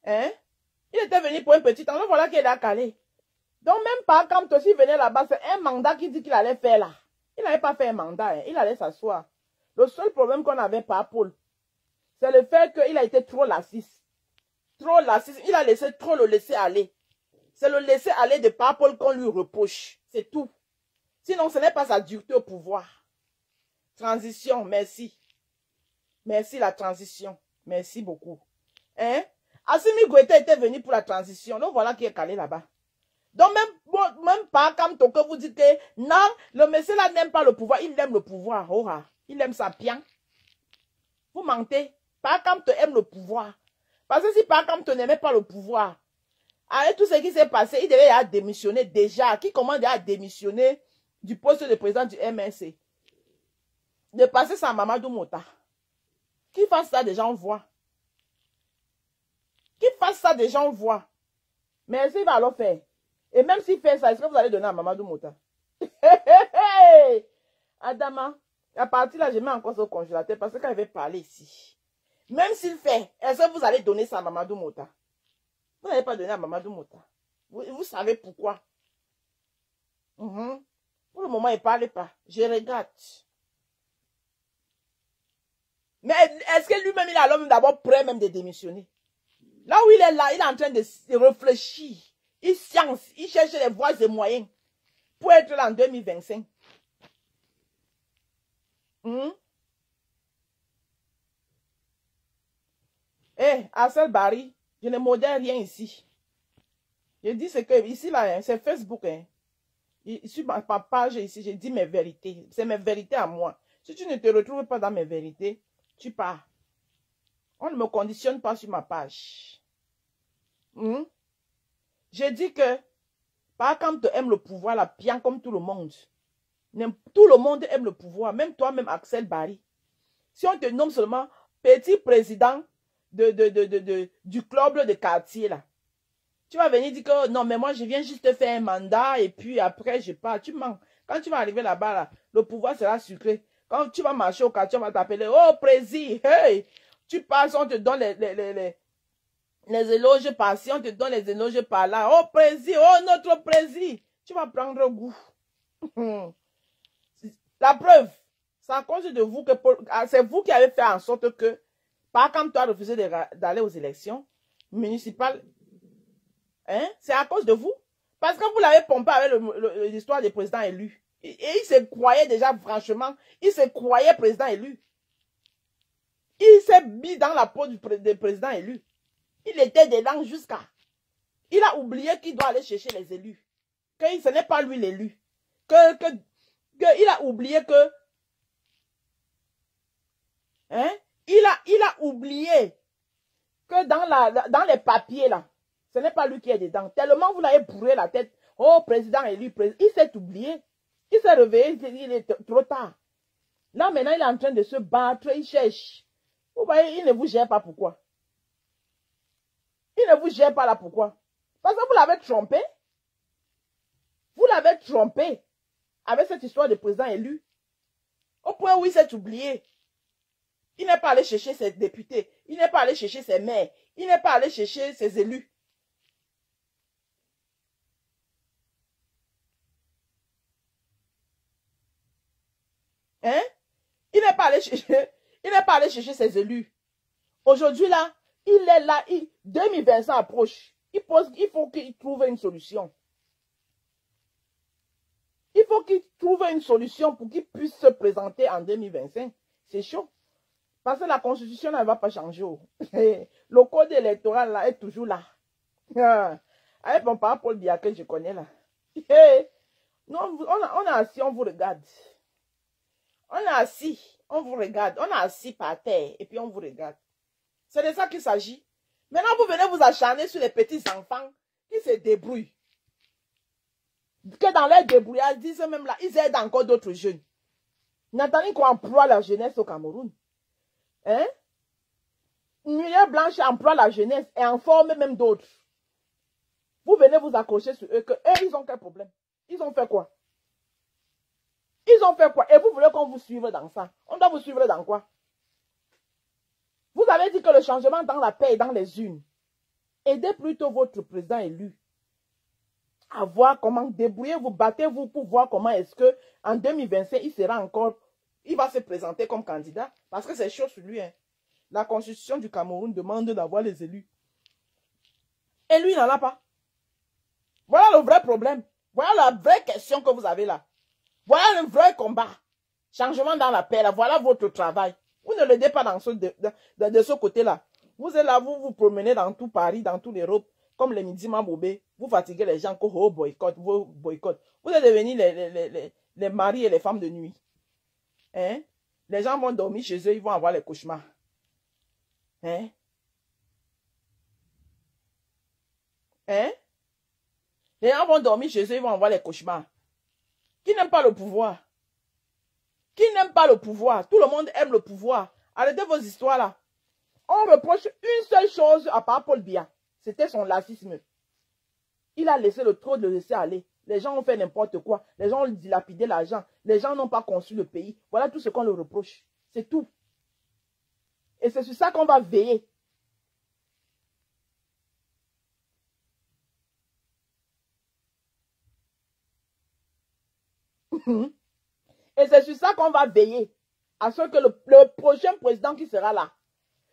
Hein? Il était venu pour un petit temps. Donc voilà qu'il a calé. Donc même pas quand aussi venait là-bas, c'est un mandat qui dit qu'il allait faire là. Il n'avait pas fait un mandat, hein. Il allait s'asseoir. Le seul problème qu'on avait par Paul, c'est le fait qu'il a été trop lassiste. Trop lassiste. Il a laissé trop le laisser aller. C'est le laisser aller de par Paul qu'on lui reproche. C'est tout. Sinon, ce n'est pas sa dureté au pouvoir. Transition, merci. Merci la transition. Merci beaucoup. Hein? Assimi Goïta était venu pour la transition. Donc voilà qui est calé là-bas. Donc même pas comme que vous dites que non, le monsieur là n'aime pas le pouvoir. Il aime le pouvoir. Oh, il aime sa bien. Vous mentez. Pas comme tu aimes le pouvoir. Parce que si pas comme tu n'aimais pas le pouvoir, avec tout ce qui s'est passé, il devait déjà démissionner déjà. Qui commande à démissionner du poste de président du MNC? De passer sa Mamadou Mota. Qui fasse ça, des gens voient. Qui fasse ça, des gens voient. Mais s'il va alors faire. Et même s'il fait ça, est-ce que vous allez donner à Mamadou Mota? Adama, à partir là, je mets encore ce congélateur parce que quand il va parler ici, même s'il fait, est-ce que vous allez donner ça à Mamadou Mota? Vous n'allez pas donner à Mamadou Mota. Vous savez pourquoi? Pour le moment, il ne parle pas. Je regarde. Mais est-ce que lui-même, il a l'homme d'abord prêt même de démissionner? Là où il est là, il est en train de réfléchir. Il science, il cherche les voies et moyens pour être là en 2025. Arsène Barry, je ne modère rien ici. Je dis ce que, ici là, c'est Facebook. Sur ma page ici, je dis mes vérités. C'est mes vérités à moi. Si tu ne te retrouves pas dans mes vérités, tu pars. On ne me conditionne pas sur ma page. Je dis que, pas quand tu aimes le pouvoir, là, bien comme tout le monde. Tout le monde aime le pouvoir, même toi-même, Axel Barry. Si on te nomme seulement petit président du club de quartier, là, tu vas venir dire que non, mais moi, je viens juste faire un mandat et puis après, je pars. Tu mens. Quand tu vas arriver là-bas, là, le pouvoir sera sucré. Quand tu vas marcher au quartier, on va t'appeler, oh, président, hey! Tu passes, on te donne les éloges par-ci, on te donne les éloges par-là. Oh, président, oh, notre président. Tu vas prendre goût. La preuve, c'est à cause de vous que c'est vous qui avez fait en sorte que, pas comme toi, refusé d'aller aux élections municipales. C'est à cause de vous. Parce que vous l'avez pompé avec l'histoire des présidents élus. Et il se croyait déjà, franchement, il se croyait président élu. Il s'est mis dans la peau du président élu. Il était dedans jusqu'à. Il a oublié qu'il doit aller chercher les élus. Que ce n'est pas lui l'élu. Il a oublié que. Il a oublié que dans les papiers là, ce n'est pas lui qui est dedans. Tellement vous l'avez bourré la tête. Oh, président élu, il s'est oublié. Il s'est réveillé, il est trop tard. Là, maintenant, il est en train de se battre, il cherche. Vous voyez, il ne vous gère pas pourquoi. Il ne vous gère pas là, pourquoi? Parce que vous l'avez trompé. Vous l'avez trompé avec cette histoire de président élu. Au point où il s'est oublié. Il n'est pas allé chercher ses députés. Il n'est pas allé chercher ses maires. Il n'est pas allé chercher ses élus. Hein? Il n'est pas allé chercher ses élus. Aujourd'hui, là, il est là. 2025 approche. Il faut qu'il trouve une solution. Il faut qu'il trouve une solution pour qu'il puisse se présenter en 2025. C'est chaud. Parce que la constitution ne va pas changer. Le code électoral là est toujours là. Avec mon papa Paul Biya que je connais là. Non, on a assis, on vous regarde. On a assis, on vous regarde. On a assis par terre et puis on vous regarde. C'est de ça qu'il s'agit. Maintenant, vous venez vous acharner sur les petits enfants qui se débrouillent. Que dans leur débrouillage, disent même là, ils aident encore d'autres jeunes. N'attendez qu'on emploie la jeunesse au Cameroun. Hein? Muriel Blanche emploie la jeunesse et en forme même d'autres. Vous venez vous accrocher sur eux, que eux, ils ont quel problème? Ils ont fait quoi? Ils ont fait quoi? Et vous voulez qu'on vous suive dans ça? On doit vous suivre dans quoi? Vous avez dit que le changement dans la paix et dans les urnes. Aidez plutôt votre président élu à voir comment débrouillez-vous, battez-vous pour voir comment est-ce que en 2025, il va se présenter comme candidat. Parce que c'est chaud sur lui. Hein. La constitution du Cameroun demande d'avoir les élus. Et lui, il n'en a pas. Voilà le vrai problème. Voilà la vraie question que vous avez là. Voilà le vrai combat. Changement dans la paix. Là. Voilà votre travail. Vous ne l'aidez pas de ce côté-là. Vous êtes là, vous vous promenez dans tout Paris, dans toute l'Europe, comme les Midi Mabobé. Vous fatiguez les gens vos boycotts. Vous êtes devenus les maris et les femmes de nuit. Hein? Les gens vont dormir chez eux, ils vont avoir les cauchemars. Hein? Hein? Les gens vont dormir chez eux, ils vont avoir les cauchemars. Qui n'aime pas le pouvoir? Qui n'aime pas le pouvoir? Tout le monde aime le pouvoir. Arrêtez vos histoires là. On reproche une seule chose à part Paul Biya. C'était son lacisme. Il a laissé le trop de le laisser aller. Les gens ont fait n'importe quoi. Les gens ont dilapidé l'argent. Les gens n'ont pas conçu le pays. Voilà tout ce qu'on le reproche. C'est tout. Et c'est sur ça qu'on va veiller. Et c'est sur ça qu'on va veiller. À ce que le prochain président qui sera là,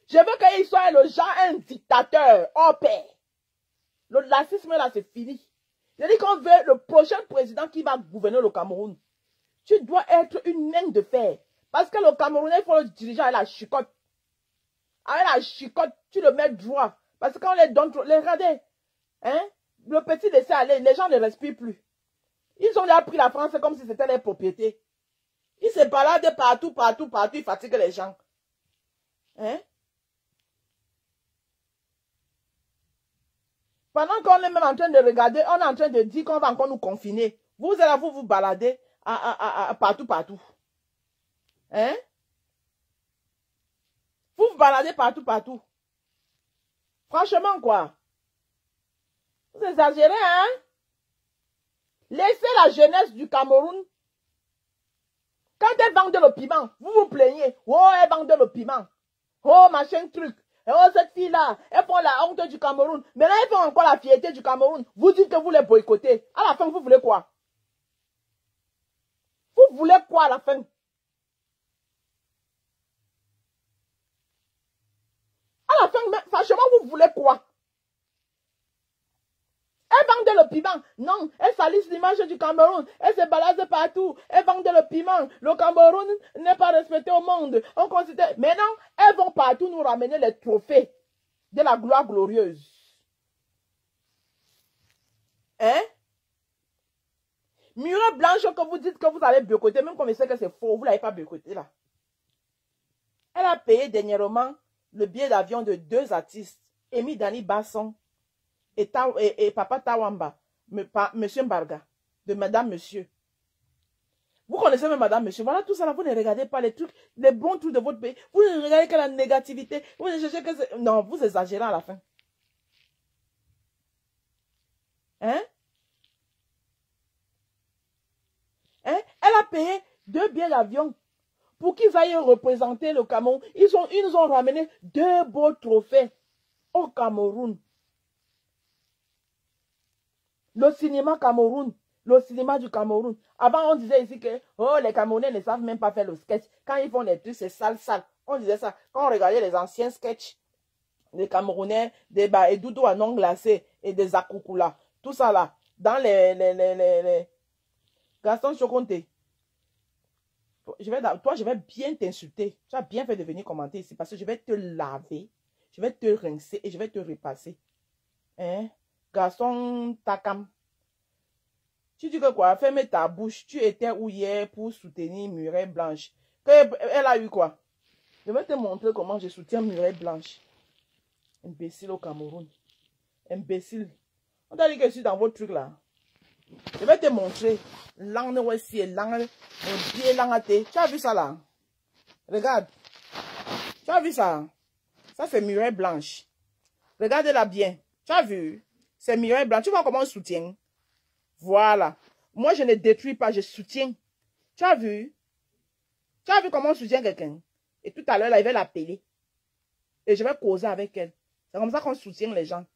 je veux qu'il soit le genre un dictateur hors pair. Le lacisme là, c'est fini. Je dis qu'on veut le prochain président qui va gouverner le Cameroun. Tu dois être une naine de fer. Parce que le Camerounais, il faut le diriger avec la chicotte. Avec la chicotte, tu le mets droit. Parce que quand on les donne, regardez, hein, le petit laisser aller, les gens ne respirent plus. Ils ont déjà pris la France comme si c'était leur propriété. Ils se baladent partout, ils fatiguent les gens. Hein? Pendant qu'on est même en train de regarder, on est en train de dire qu'on va encore nous confiner. Vous êtes là, vous baladez partout. Hein? Vous baladez partout. Franchement, quoi? Vous exagérez, hein? Laissez la jeunesse du Cameroun. Quand elle vend le piment, vous vous plaignez. Oh, elle vend le piment. Oh, machin truc. Oh, cette fille-là, elle prend la honte du Cameroun. Maintenant, elle fait encore la fierté du Cameroun. Vous dites que vous les boycottez. À la fin, vous voulez quoi? Vous voulez quoi à la fin? À la fin, franchement, vous voulez quoi? Elle vendait le piment. Non, elle salisse l'image du Cameroun. Elle se balade partout. Elle vendait le piment. Le Cameroun n'est pas respecté au monde. On considère... Maintenant, elles vont partout nous ramener les trophées de la gloire glorieuse. Hein? Muriel Blanche que vous dites que vous allez boycotter, même comme je sais que c'est faux, vous ne l'avez pas boycotté là. Elle a payé dernièrement le billet d'avion de 2 artistes, Emi Dani Basson et Papa Tawamba, Monsieur Mbarga, de Madame Monsieur. Vous connaissez même Madame Monsieur. Voilà tout ça là, vous ne regardez pas les trucs, les bons trucs de votre pays. Vous ne regardez que la négativité. Vous ne cherchez que... Non, vous exagérez à la fin. Hein? Hein? Elle a payé 2 billets d'avion pour qu'ils aillent représenter le Cameroun. Ils nous ont ramené 2 beaux trophées au Cameroun. Le cinéma Cameroun. Le cinéma du Cameroun. Avant, on disait ici que oh, les Camerounais ne savent même pas faire le sketch. Quand ils font les trucs, c'est sale. On disait ça. Quand on regardait les anciens sketchs des Camerounais, des Doudou à non glacé et des Akoukoula. Tout ça là. Dans les... Gaston Choconte. Toi, je vais bien t'insulter. Tu as bien fait de venir commenter ici parce que je vais te laver. Je vais te rincer et je vais te repasser. Hein? Garçon Takam. Tu dis que quoi? Ferme ta bouche. Tu étais où hier pour soutenir Murée Blanche? Elle a eu quoi? Je vais te montrer comment je soutiens Murée Blanche. Imbécile au Cameroun. Imbécile. On t'a dit que je suis dans votre truc là. Je vais te montrer. Langue aussi, langue. Pied langue. Tu as vu ça là? Regarde. Tu as vu ça? Ça c'est Murée Blanche. Regarde-la bien. Tu as vu? C'est Murée Blanche. Tu vois comment on soutient? Voilà. Moi, je ne détruis pas, je soutiens. Tu as vu? Tu as vu comment on soutient quelqu'un? Et tout à l'heure, là, il va l'appeler. Et je vais causer avec elle. C'est comme ça qu'on soutient les gens.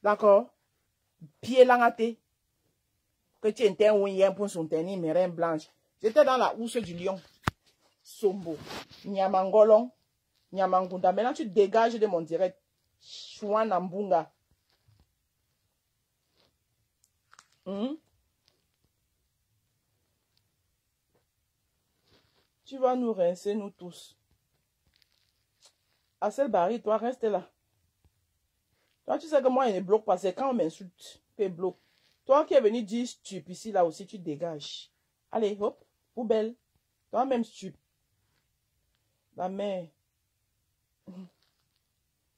D'accord? Pied langaté. Que tu étais un pour soutenir Murée Blanche. J'étais dans la housse du lion. Sombo. Nyamangolon. Nyamangunda. Maintenant, tu dégages de mon direct. Chouanambunga. Tu vas nous rincer, nous tous. Assel Barry, toi, reste là. Toi, tu sais que moi, je ne bloque pas. C'est quand on m'insulte que je bloque. Toi qui es venu dire stup ici, là aussi, tu dégages. Allez, hop, poubelle. Toi-même, stup. La mère.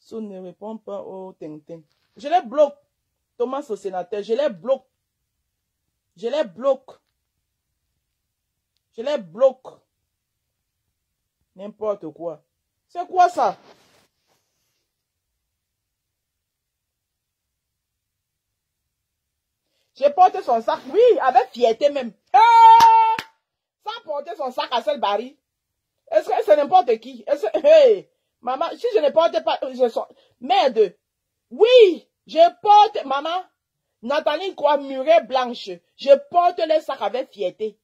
Ça ne répond pas au ting-ting. Je les bloque. Thomas, au sénateur, je les bloque. Je les bloque. Je les bloque. N'importe quoi. C'est quoi ça? J'ai porté son sac, oui, avec fierté même. Sans porter son sac à Seul Barry. Est-ce que c'est n'importe qui? Hey, maman, si je ne porte pas, merde. Oui, je porte, maman, Nathalie quoi, Murée Blanche. Je porte les sacs avec fierté.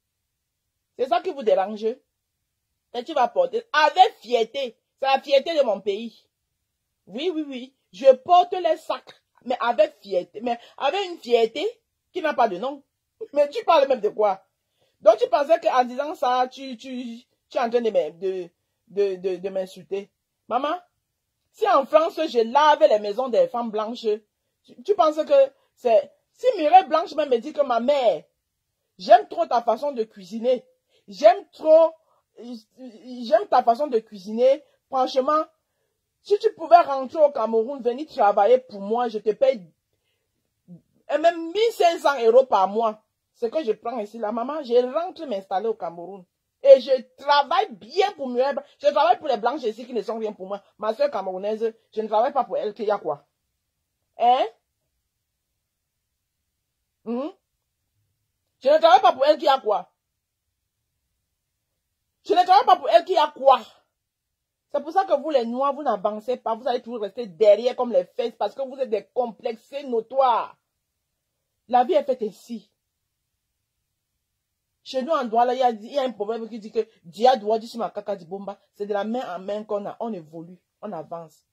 C'est ça qui vous dérange? Et tu vas porter avec fierté. C'est la fierté de mon pays. Oui, oui, oui. Je porte les sacs, mais avec fierté. Mais avec une fierté qui n'a pas de nom. Mais tu parles même de quoi? Donc tu pensais qu'en disant ça, tu es en train de m'insulter. Maman, si en France, je lave les maisons des femmes blanches, tu penses que c'est... Si Mireille Blanche même me dit que ma mère, j'aime trop ta façon de cuisiner. J'aime ta façon de cuisiner. Franchement, si tu pouvais rentrer au Cameroun, venir travailler pour moi, je te paye même 1500 € par mois. C'est que je prends ici, la maman, je rentre m'installer au Cameroun. Et je travaille bien pour moi. Je travaille pour les blanches ici qui ne sont rien pour moi. Ma soeur camerounaise, je ne travaille pas pour elle, qu'il y a quoi? Hein? Je ne travaille pas pour elle, qu'il y a quoi? Je ne travaille pas pour elle, qu'il y a quoi? C'est pour ça que vous, les Noirs, vous n'avancez pas. Vous allez toujours rester derrière comme les fesses parce que vous êtes des complexés notoires. La vie est faite ainsi. Chez nous, en droit, là, il y a un problème qui dit que Dia doit dire sur ma caca du bomba. C'est de la main en main qu'on a. On évolue. On avance.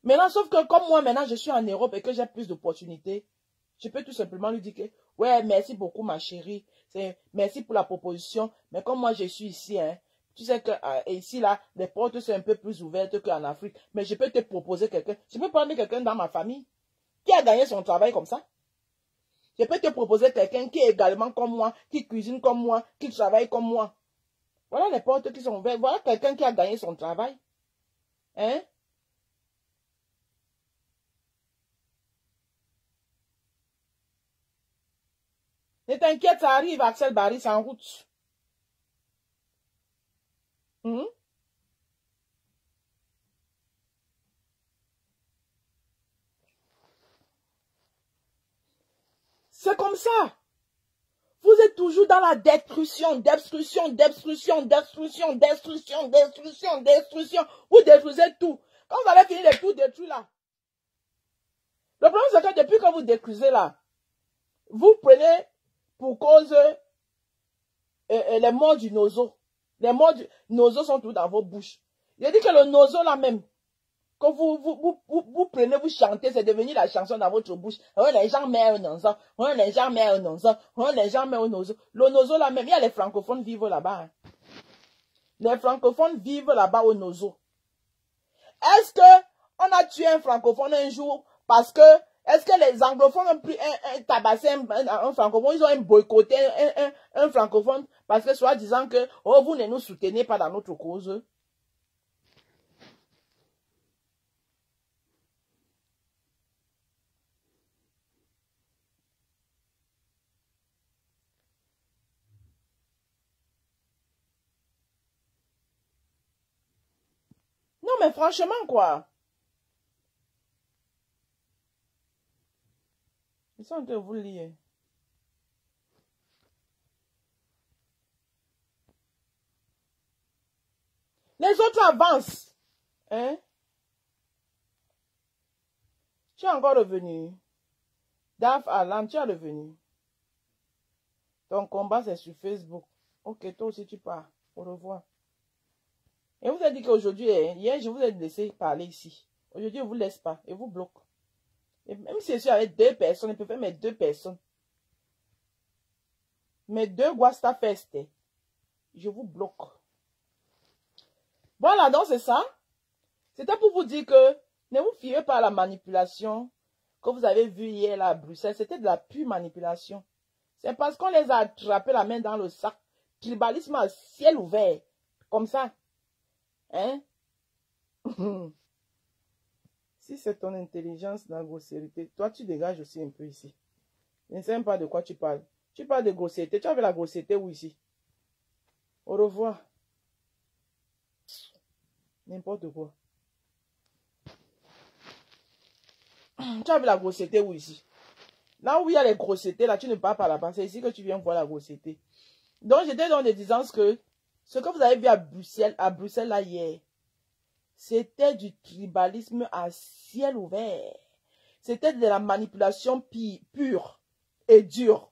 Maintenant, sauf que comme moi, maintenant, je suis en Europe et que j'ai plus d'opportunités, je peux tout simplement lui dire que, ouais, merci beaucoup, ma chérie. Merci pour la proposition. Mais comme moi, je suis ici, hein, tu sais que ici, là, les portes sont un peu plus ouvertes qu'en Afrique. Mais je peux te proposer quelqu'un. Je peux prendre quelqu'un dans ma famille qui a gagné son travail comme ça. Je peux te proposer quelqu'un qui est également comme moi, qui cuisine comme moi, qui travaille comme moi. Voilà les portes qui sont ouvertes. Voilà quelqu'un qui a gagné son travail. Hein? Ne t'inquiète, ça arrive, Axel Barry, c'est en route. C'est comme ça. Vous êtes toujours dans la destruction. Vous détruisez tout. Quand vous allez finir de tout détruire là. Le problème, c'est que depuis que vous détruisez là, vous prenez pour cause les morts du nozo. Les morts du nozo sont tous dans vos bouches. Je dis que le nozo là même, quand vous prenez, vous chantez, c'est devenu la chanson dans votre bouche. Les gens meurent au nozo. Les gens meurent au nozo. Les gens meurent au nozo. Le nozo là même, il y a les francophones vivent là-bas. Hein. Les francophones vivent là-bas au nozo. Est-ce que on a tué un francophone un jour parce que, est-ce que les anglophones ont pris un tabassé un francophone, ils ont boycotté un francophone parce que soit disant que, oh, vous ne nous soutenez pas dans notre cause. Non, mais franchement, quoi. Ils sont en train de vous lire. Les autres avancent. Hein? Tu es encore revenu. Daf Alam, tu es revenu. Ton combat, c'est sur Facebook. Ok, toi aussi, tu pars. Au revoir. Et vous avez dit qu'aujourd'hui, hier, je vous ai laissé parler ici. Aujourd'hui, je ne vous laisse pas. Et vous bloque. Et même si je suis avec 2 personnes, je peux faire mes 2 personnes. Mes 2 Guasta Fest. Je vous bloque. Voilà, donc c'est ça. C'était pour vous dire que ne vous fiez pas à la manipulation que vous avez vue hier là à Bruxelles. C'était de la pure manipulation. C'est parce qu'on les a attrapés la main dans le sac. Tribalisme à ciel ouvert. Comme ça. Hein? Si c'est ton intelligence dans la grossièreté, toi tu dégages aussi un peu ici. Je ne sais même pas de quoi tu parles. Tu parles de grossièreté. Tu avais la grossièreté où ici? Au revoir. N'importe quoi. Tu avais la grossièreté où ici? Là où il y a les grossièretés, là, tu ne pars pas là-bas. C'est ici que tu viens voir la grossièreté. Donc, j'étais dans des distances que ce que vous avez vu à Bruxelles là hier, c'était du tribalisme à ciel ouvert. C'était de la manipulation pure et dure.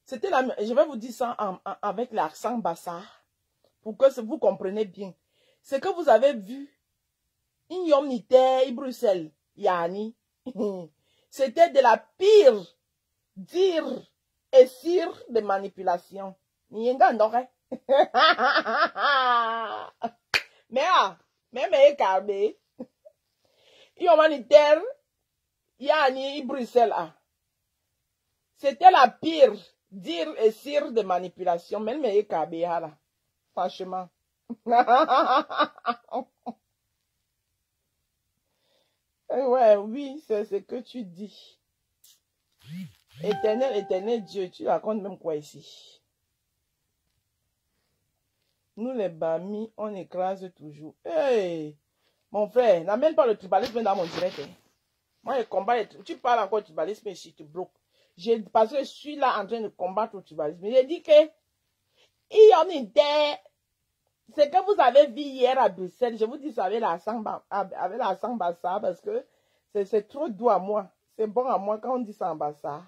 C'était la... Je vais vous dire ça avec l'accent bassa pour que vous compreniez bien. Ce que vous avez vu, Ignomnité, Bruxelles, Yani, c'était de la pire dire et cire de manipulation. Nienga n'aurait. Mais carbe. Humanitaire, Yani, Bruxelles. C'était la pire dire et cire de manipulation. Même mais carbe là. Franchement. Ouais, oui, c'est ce que tu dis. Éternel, éternel Dieu, tu racontes même quoi ici? Nous les Bami, on écrase toujours. Hey, mon frère, n'amène pas le tribalisme dans mon direct. Hein. Moi, je combat, tu parles encore de tribalisme et je te bloque. Parce que je suis là en train de combattre le tribalisme. J'ai dit que, il y en a des... Ce que vous avez vu hier à Bruxelles, je vous dis ça avec la samba ça parce que c'est trop doux à moi. C'est bon à moi quand on dit samba ça.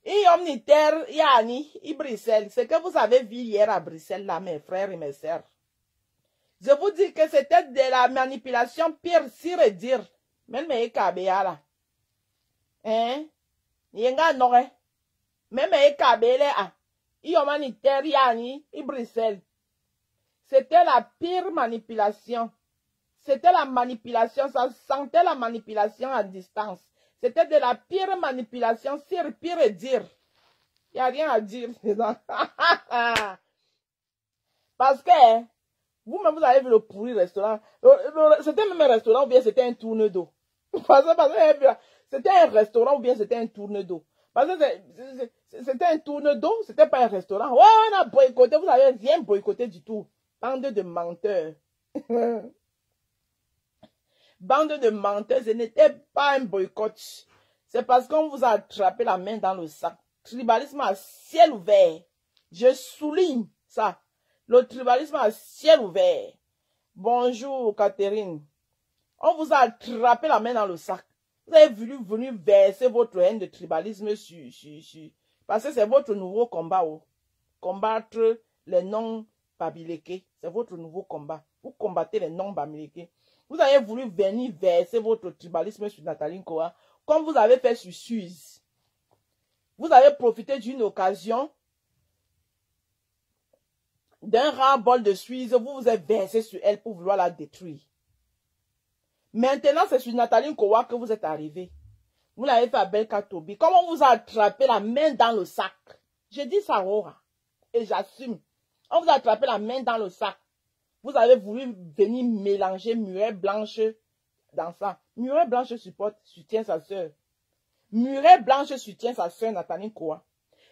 Et omnitaire, Yani, et Bruxelles, ce que vous avez vu hier à Bruxelles, là, mes frères et mes sœurs. Je vous dis que c'était de la manipulation pire, cire et dire. Même mes kabéa là. Hein? Yenga n'aurait. Même mes kabéa là. Humanitaire, Yani, et Bruxelles. C'était la pire manipulation. C'était la manipulation, ça sentait la manipulation à distance. C'était de la pire manipulation, pire et dire. Il n'y a rien à dire. Parce que, vous-même, vous avez vu le pourri restaurant. C'était même un restaurant ou bien c'était un tourne d'eau. Parce que c'était un restaurant ou bien c'était un tourne d'eau. Parce que c'était un tourne d'eau, c'était pas un restaurant. Ouais, on a boycotté, vous n'avez rien boycotté du tout. Bande de menteurs. Bande de menteuses, ce n'était pas un boycott. C'est parce qu'on vous a attrapé la main dans le sac. Tribalisme à ciel ouvert. Je souligne ça. Le tribalisme à ciel ouvert. Bonjour, Catherine. On vous a attrapé la main dans le sac. Vous avez voulu verser votre haine de tribalisme sur. Parce que c'est votre nouveau combat. Oh. Combattre les non-bamileke. C'est votre nouveau combat. Vous combattez les non-bamileke. Vous avez voulu venir verser votre tribalisme sur Nathalie Nkoa, comme vous avez fait sur Suisse. Vous avez profité d'une occasion, d'un rare bol de Suisse, vous vous êtes versé sur elle pour vouloir la détruire. Maintenant, c'est sur Nathalie Nkoa que vous êtes arrivé. Vous l'avez fait à Belkatobi. Comme on vous a attrapé la main dans le sac. J'ai dit ça, Aurora. Et j'assume. On vous a attrapé la main dans le sac. Vous avez voulu venir mélanger Murée Blanche dans ça. Murée Blanche soutient sa soeur. Murée Blanche soutient sa soeur Nathalie Nkoa.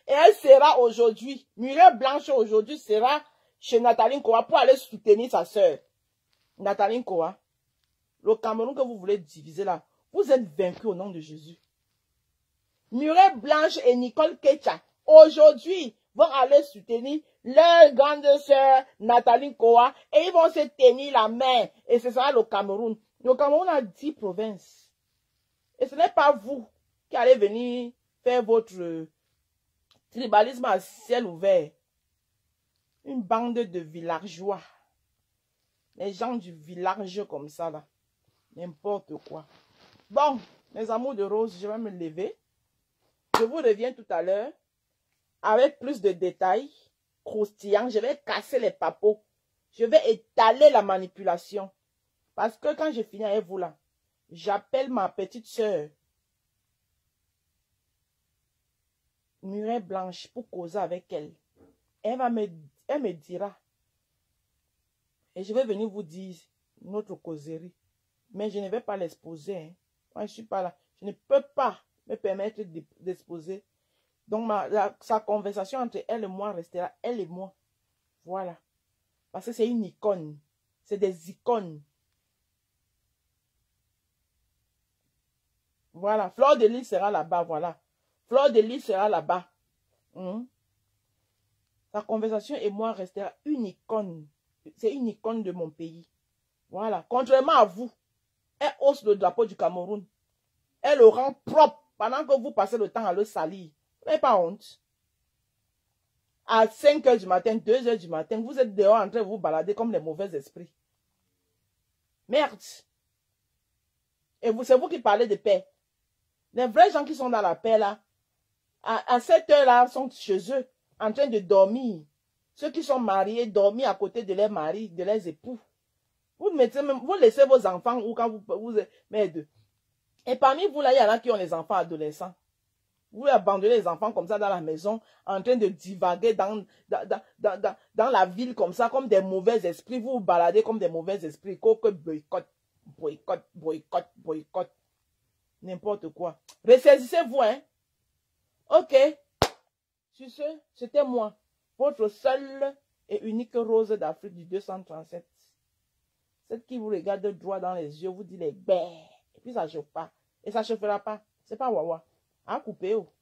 Et elle sera aujourd'hui, Murée Blanche aujourd'hui sera chez Nathalie Nkoa pour aller soutenir sa soeur. Nathalie Nkoa, le Cameroun que vous voulez diviser là, vous êtes vaincus au nom de Jésus. Murée Blanche et Nicole Ketcha, aujourd'hui, vont aller soutenir leur grande sœur Nathalie Nkoa et ils vont se tenir la main. Et ce sera le Cameroun. Le Cameroun a 10 provinces. Et ce n'est pas vous qui allez venir faire votre tribalisme à ciel ouvert. Une bande de villageois. Les gens du village comme ça là. N'importe quoi. Bon, mes amours de rose, je vais me lever. Je vous reviens tout à l'heure avec plus de détails croustillants. Je vais casser les papeaux. Je vais étaler la manipulation. Parce que quand je finis avec vous là, j'appelle ma petite sœur Murée Blanche pour causer avec elle. Elle me dira. Et je vais venir vous dire notre causerie. Mais je ne vais pas l'exposer. Hein. Moi, je ne suis pas là. Je ne peux pas me permettre d'exposer. Donc, sa conversation entre elle et moi restera elle et moi. Voilà. Parce que c'est une icône. C'est des icônes. Voilà. Fleur de Lys sera là-bas. Voilà. Fleur de Lys sera là-bas. Sa conversation et moi restera une icône. C'est une icône de mon pays. Voilà. Contrairement à vous, elle hausse le drapeau du Cameroun. Elle le rend propre pendant que vous passez le temps à le salir. Vous n'avez pas honte. À 5 h du matin, 2 h du matin, vous êtes dehors en train de vous balader comme les mauvais esprits. Merde. Et c'est vous qui parlez de paix. Les vrais gens qui sont dans la paix là, à cette heure-là, sont chez eux, en train de dormir. Ceux qui sont mariés, dormir à côté de leurs maris, de leurs époux. Vous laissez vos enfants ou quand vous êtes... Et parmi vous là, il y en a qui ont les enfants adolescents. Vous abandonnez les enfants comme ça dans la maison, en train de divaguer dans la ville comme ça, comme des mauvais esprits. Vous vous baladez comme des mauvais esprits. Coque boycott, boycott, boycott, boycott. N'importe quoi. Ressaisissez-vous, hein. Ok. Sur ce, c'était moi, votre seule et unique rose d'Afrique du 237. Celle qui vous regarde droit dans les yeux, vous dit les bêtes. Et puis ça ne chauffe pas. Et ça ne chauffera pas. C'est pas wawa. À couper. Oh.